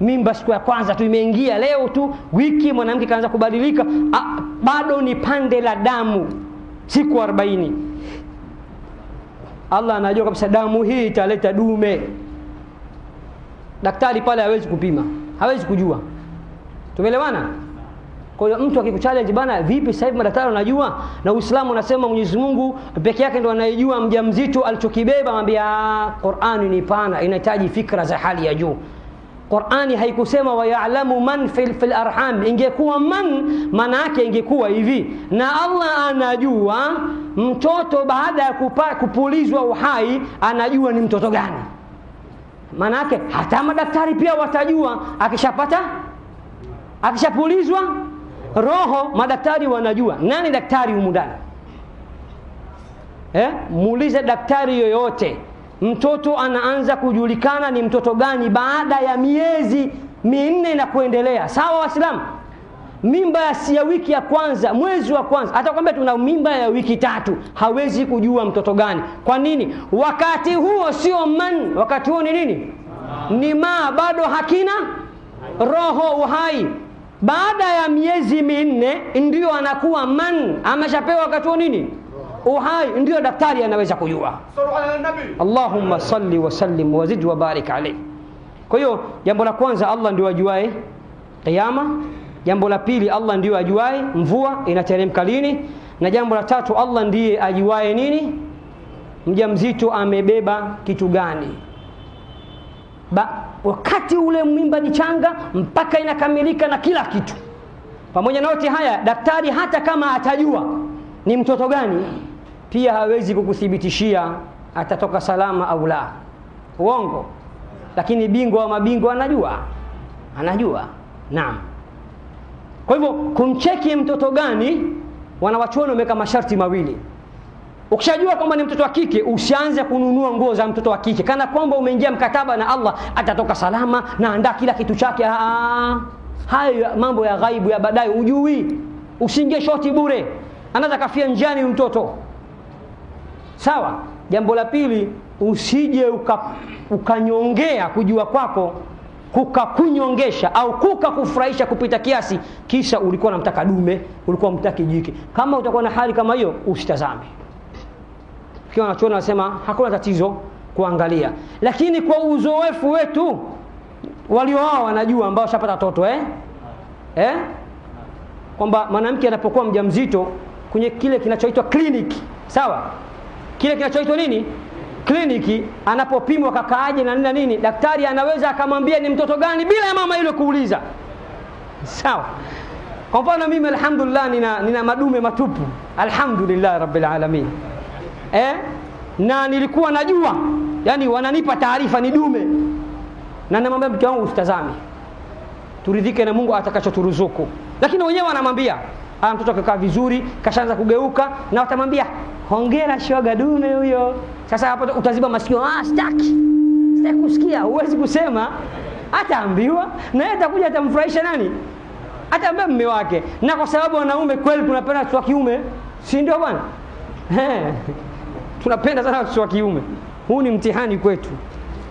Mimba siku ya kwanza tu imeingia, leo tu wiki mwanamke kaanza kubadilika, bado ni pande la damu, siku 40. Allah anajua kabisa damu hii italeta dume. Daktari pale hawezi kupima, hawezi kujua. Tumeelewana? Kwa hiyo mtu akikuchallenge bana, vipi sasa hivi madaktari wanajua, na Uislamu unasema Mwenyezi Mungu peke yake ndo anayejua mjamzito alichokibeba, mwambia Qur'ani ni pana, inahitaji fikra za hali ya juu. Qur'ani haikusema wa ya'lamu man fil arham. Ingekuwa man, maana yake ingekuwa hivi, na Allah anajua mtoto baada ya kupulizwa uhai, anajua ni mtoto gani. Maana yake hata madaktari pia watajua akishapulizwa roho, madaktari wanajua nani daktari humu ndani. Muulize daktari yoyote, mtoto anaanza kujulikana ni mtoto gani baada ya miezi 4 na kuendelea. Sawa Waislamu? Mimba ya wiki ya kwanza, mwezi wa kwanza, atakwambia tuna mimba ya wiki 3, hawezi kujua mtoto gani. Kwa nini? Wakati huo sio man, wakati huo ni nini? Ni ma, bado hakina roho, uhai. Baada ya miezi 4 ndio anakuwa man, ameshapewa wakati huo nini? Uhai, ndio daktari anaweza kujua. Allahumma salli wa sallim wa zid wa barik alayhi. Kwa hiyo jambo la kwanza, Allah ndio ajuae kiyama. Jambo la pili, Allah ndio ajuae mvua inateremka lini, na jambo la tatu, Allah ndiye ajuae nini, mjamzito amebeba kitu gani. Wakati ule mimba ni changa mpaka inakamilika na kila kitu. Pamoja na yote haya, daktari hata kama atajua ni mtoto gani, pia hawezi kukuthibitishia atatoka salama au la. Uongo. Lakini bingwa wa mabingwa anajua. Naam. Kwa hivyo kumcheki mtoto gani, wanawachuoni wameka masharti mawili. Ukishajua kwamba ni mtoto wa kike, usianze kununua nguo za mtoto wa kike kana kwamba umeingia mkataba na Allah atatoka salama na andaa kila kitu chake. Hayo mambo ya ghaibu ya baadaye ujui. Usiingie shoti bure, anaweza kafia njiani mtoto. Sawa? Jambo la pili, usije ukanyongea kujua kwako kukakunyongesha au kukakufurahisha kupita kiasi, kisha ulikuwa unamtaka dume, ulikuwa unamtaka jike. Kama utakuwa na hali kama hiyo, usitazame. Kwa wanachoona wasema hakuna tatizo kuangalia, lakini kwa uzoefu wetu walio wao wanajua, ambao shapata watoto kwamba mwanamke anapokuwa mjamzito kwenye kile kinachoitwa kliniki, sawa? Kile kinachoitwa nini? Kliniki, anapopimwa kakaaje na nini, daktari anaweza akamwambia ni mtoto gani bila ya mama yule kuuliza. Sawa? Kwa mfano mimi alhamdulillah nina madume matupu, alhamdulillah rabbil alamin. Na nilikuwa najua, yani wananipa taarifa ni dume, na namwambia mke wangu usitazame, turidhike na Mungu atakachoturuzuku. Lakini wenyewe wanamwambia mtoto akakaa vizuri, kashaanza kugeuka, na watamwambia hongera shoga, dume huyo. Sasa hapo utaziba masikio, sitaki kusikia, huwezi kusema. Ataambiwa na yeye atakuja atamfurahisha nani? Ataambia mume wake. Na kwa sababu wanaume kweli tunapenda watoto wa kiume, si ndio bwana? Tunapenda sana watoto wa kiume. Huu ni mtihani kwetu.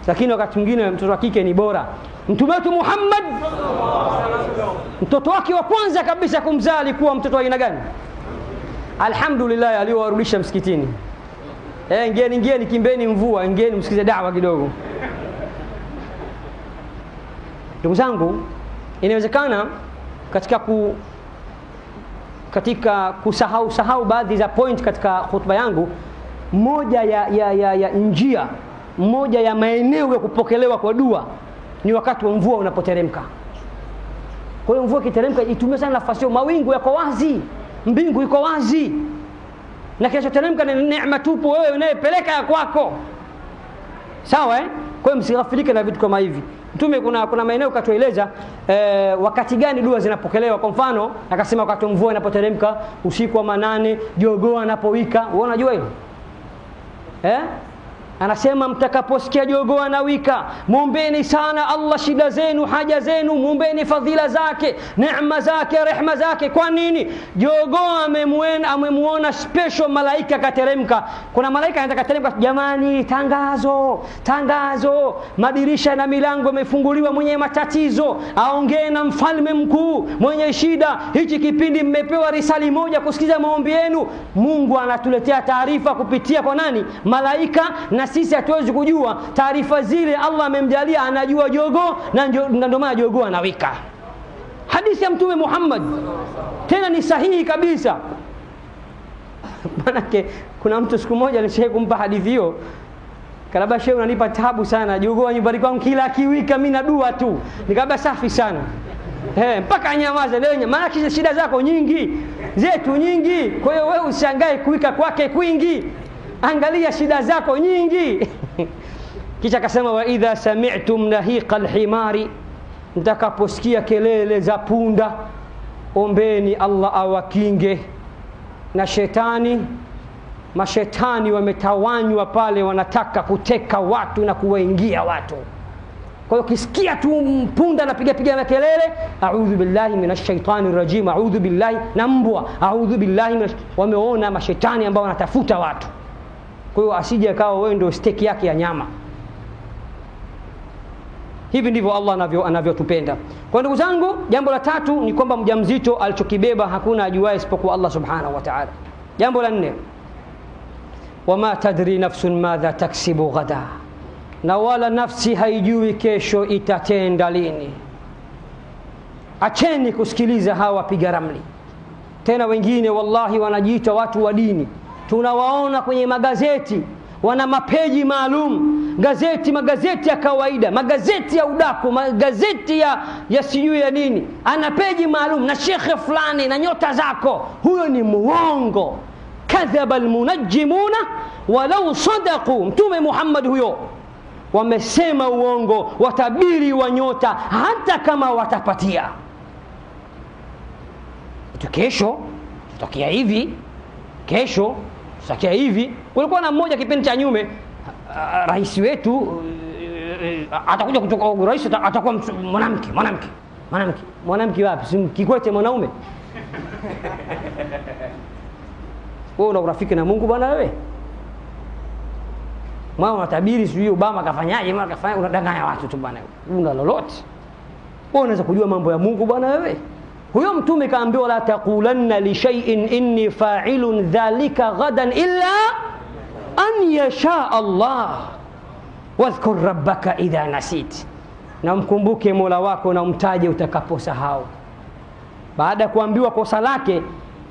Lakini wakati mwingine mtoto wa kike ni bora. Mtume wetu Muhammad, mtoto wake wa kwanza kabisa kumzaa alikuwa mtoto wa aina gani? Alhamdulillah, aliyowarudisha msikitini. Ingieni kimbeni mvua, ingieni msikize da'wa kidogo. Ndugu zangu, inawezekana katika katika kusahau baadhi za point katika khutba yangu, moja ya njia, moja ya maeneo ya kupokelewa kwa dua ni wakati wa mvua unapoteremka. Kwa hiyo mvua ikiteremka itumie sana nafasi hiyo, mawingu yako wazi, mbingu iko wazi, na kinachoteremka ni neema tupu, wewe unayepeleka ya kwako. Sawa Kwa hiyo msighafilike na vitu kama hivi. Mtume kuna maeneo katueleza wakati gani dua zinapokelewa. Kwa mfano akasema wakati mvua inapoteremka, usiku wa manane, jogoo anapowika. Wewe unajua hilo? Anasema mtakaposikia jogoo anawika, muombeeni sana Allah shida zenu, haja zenu, muombeeni fadhila zake, neema zake, rehema zake. Kwa nini? Jogoo amemuona special malaika kateremka. Kuna malaika anataka teremka, jamani, tangazo, madirisha na milango yamefunguliwa, mwenye matatizo aongee na mfalme mkuu, mwenye shida, hichi kipindi mmepewa risali moja kusikiza maombi yenu. Mungu anatuletea taarifa kupitia kwa nani? Malaika. Na sisi hatuwezi kujua taarifa zile, Allah amemjalia anajua jogoo, na ndio maana jogoo anawika. Hadithi ya Mtume Muhammad tena ni sahihi kabisa. Manake kuna mtu siku moja alishaye kumpa hadithi hiyo, kalaba shehe unanipa taabu sana, jogoo nyumbani kwangu kila akiwika mimi na dua tu. Nikaba safi sana. Mpaka nyamaza leo, maana shida zako nyingi, zetu nyingi. Kwa hiyo wewe ushangae kuwika kwake kwingi. Angalia shida zako nyingi. Kisha akasema wa idha sami'tum nahiqa alhimari, mtakaposikia kelele za punda, ombeni Allah awakinge na shetani. Mashetani wametawanywa pale, wanataka kuteka watu na kuwaingia watu. Kwa hiyo kisikia tu punda anapiga makelele, a'udhu billahi minash shaitani rajim, a'udhu billahi, na mbwa a'udhu billahi, wameona mashetani ambao wanatafuta watu. Kwa hiyo asije akawa wewe ndio steki yake ya nyama. Hivi ndivyo Allah anavyotupenda. Kwa ndugu zangu, jambo la tatu ni kwamba mjamzito alichokibeba hakuna ajuaye isipokuwa Allah subhanahu wa ta'ala. Jambo la nne, wama tadri nafsun madha taksibu ghada, na wala nafsi haijui kesho itatenda lini. Acheni kusikiliza hawa wapiga ramli. Tena wengine wallahi wanajiita watu wa dini, tunawaona kwenye magazeti, wana mapeji maalum, magazeti ya kawaida, magazeti ya udaku, magazeti ya sijui ya nini, ana peji maalum na shekhe fulani na nyota zako. Huyo ni muongo. Kadhaba almunajjimuna walau sadaqu. Mtume Muhammad huyo, wamesema uongo watabiri wa nyota hata kama watapatia. Kesho tutakia hivi, kesho tutakia hivi. Kulikuwa na mmoja kipindi cha nyume, rais wetu atakuja kutoka rais, atakuwa mwanamke wapi? Si Kikwete mwanaume? Wewe una urafiki na Mungu bwana wewe? Mwana unatabiri sijui Obama kafanyaje, mara kafanya, unadanganya watu tu bwana. Una lolote? Wewe unaweza kujua mambo ya Mungu bwana wewe? Huyo mtume kaambiwa la taqulanna li shay'in inni fa'ilun dhalika ghadan illa an yasha Allah wadhkur rabbaka idha nasit. Na mkumbuke Mola wako na umtaje utakaposahau. Baada ya kuambiwa kosa lake,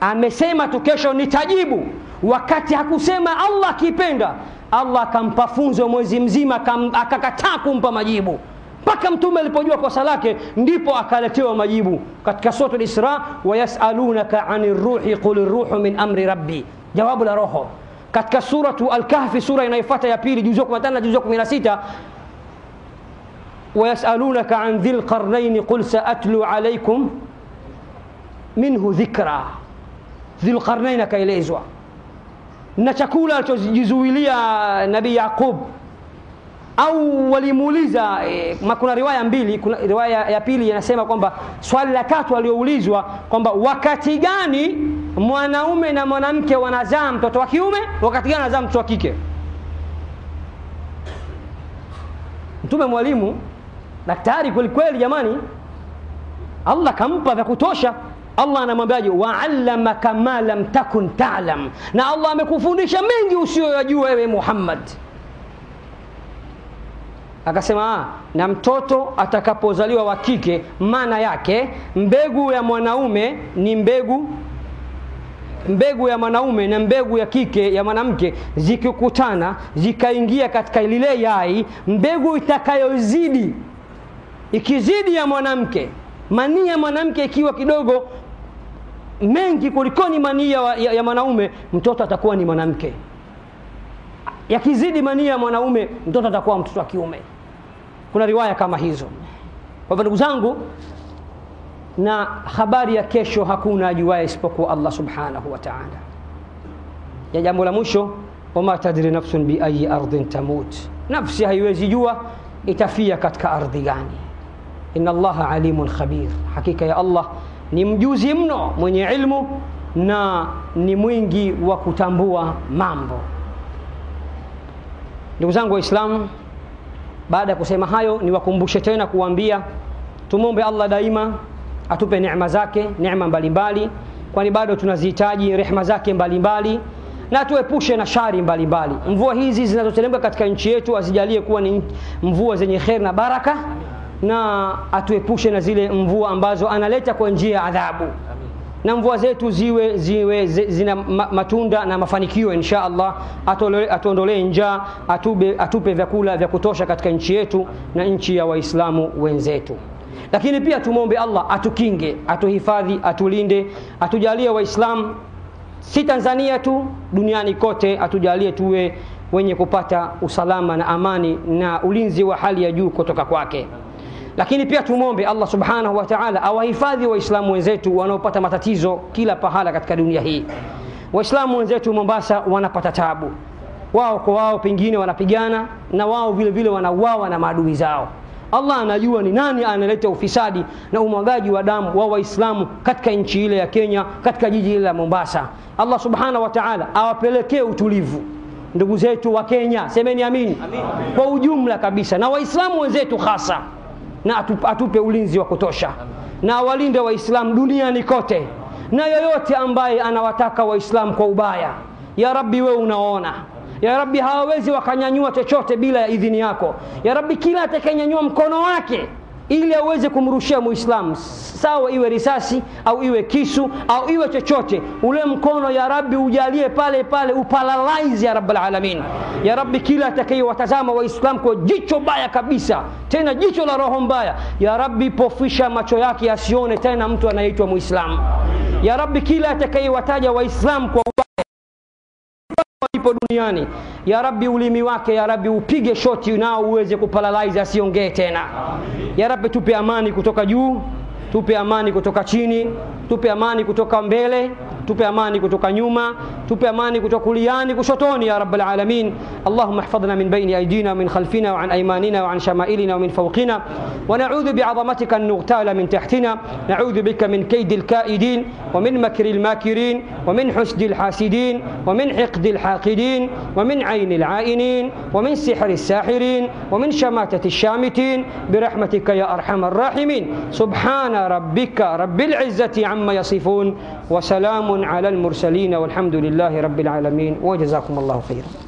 amesema tu kesho nitajibu, wakati hakusema Allah kipenda. Allah akampa funzo mwezi mzima, akakataa kumpa majibu. Mpaka mtume alipojua kosa lake ndipo akaletewa majibu. Katika sura al-Isra, wayasalunaka 'anir ruhi qul ar-ruhu min amri rabbi, jawabu la roho. Katika sura al-Kahfi, sura inayofuata ya pili, juzuu 15 na juzuu 16, wayasalunaka 'an dhil qarnayn qul sa'atlu 'alaykum minhu dhikra. Dhil qarnayn akaelezwa na chakula alichojizuilia Nabii Yaqub, au walimuuliza kuna riwaya mbili. Kuna riwaya ya pili inasema kwamba swali la tatu alioulizwa kwamba wakati gani mwanaume na mwanamke wanazaa mtoto wa kiume, wakati gani wanazaa mtoto wa kike. Mtume mwalimu, daktari kweli kweli jamani, Allah kampa vya kutosha. Allah anamwambiaje? wa'allamaka ma lam takun ta'lam, na Allah amekufundisha mengi usiyojua wewe Muhammad. Akasema na mtoto atakapozaliwa wa kike, maana yake mbegu ya mwanaume ni mbegu mbegu ya mwanaume na mbegu ya kike ya mwanamke zikikutana zikaingia katika lile yai, mbegu itakayozidi ikizidi ya mwanamke, manii ya mwanamke ikiwa kidogo mengi kulikoni manii ya mwanaume, mtoto atakuwa ni mwanamke. Yakizidi manii ya mwanaume, mtoto atakuwa mtoto wa kiume. Kuna riwaya kama hizo. Kwa hivyo ndugu zangu, na habari ya kesho hakuna ajuaye isipokuwa Allah subhanahu wa ta'ala. Ya jambo la mwisho, wama tadri nafsun bi ayi ardhin tamut, nafsi haiwezi jua itafia katika ardhi gani. Inna Allaha alimun khabir, hakika ya Allah ni mjuzi mno, mwenye ilmu na ni mwingi wa kutambua mambo. Ndugu zangu Waislamu, baada ya kusema hayo, niwakumbushe tena kuambia tumombe Allah daima atupe neema zake, neema mbalimbali, kwani bado tunazihitaji rehema zake mbalimbali, na tuepushe na shari mbalimbali. Mvua hizi zinazoteremka katika nchi yetu azijalie kuwa ni mvua zenye khair na baraka, na atuepushe na zile mvua ambazo analeta kwa njia ya adhabu. Na mvua zetu ziwe zina matunda na mafanikio insha Allah. Atuondolee njaa, atupe vyakula vya kutosha katika nchi yetu na nchi ya Waislamu wenzetu. Lakini pia tumombe Allah atukinge, atuhifadhi, atulinde, atujalie Waislamu si Tanzania tu, duniani kote atujalie tuwe wenye kupata usalama na amani na ulinzi wa hali ya juu kutoka kwake. Lakini pia tumombe Allah subhanahu wa ta'ala awahifadhi Waislamu wenzetu wanaopata matatizo kila pahala katika dunia hii. Waislamu wenzetu Mombasa wanapata tabu, wao kwa wao pengine wanapigana, na wao vile vile wanauawa na maadui zao. Allah anajua ni nani analeta ufisadi na umwagaji wa damu wa Waislamu katika nchi ile ya Kenya, katika jiji ile la Mombasa. Allah subhanahu wa ta'ala awapelekee utulivu ndugu zetu wa Kenya, semeni amin, kwa ujumla kabisa, na Waislamu wenzetu hasa, na atupe ulinzi wa kutosha, na walinde Waislamu duniani kote, na yoyote ambaye anawataka Waislamu kwa ubaya. Ya Rabbi, wewe unaona. Ya Rabbi, hawawezi wakanyanyua chochote bila ya idhini yako. Ya Rabbi, kila atakayenyanyua mkono wake ili aweze kumrushia Muislamu, sawa iwe risasi au iwe kisu au iwe chochote, ule mkono ya Rabbi ujalie pale pale uparalyze ya Rabbul Alamin. Ya Rabbi, kila atakayewatazama Waislamu kwa jicho baya kabisa, tena jicho la roho mbaya, ya Rabbi pofisha macho yake asione tena mtu anaitwa Muislamu. Ya Rabbi, kila atakayewataja Waislamu kwa ipo duniani, ya Rabbi ulimi wake ya Rabbi upige shoti nao uweze kuparalyze asiongee tena. Ya Rabbi, tupe amani kutoka juu, tupe amani kutoka chini, tupe amani kutoka mbele, tupe amani kutoka nyuma, tupe amani kutoka kuliani kushotoni ya Rabbul Alamin. Allahumma ihfadhna min bayni aydina wa min khalfina wa an aymanina wa an shama'ilina wa min fawqina, wa na'udhu bi'azamatika an nughtala min tahtina, na'udhu bika min kaydil kaidin wa min makril makirin wa min husdil hasidin wa min hiqdil haqidin wa min aynil ainin wa min sihril sahirin wa min shamatati shamitin birahmatika ya arhamar rahimin. Subhana rabbika rabbil izzati amma yasifun wa salamun على المرسلين والحمد لله رب العالمين وجزاكم الله خيرا.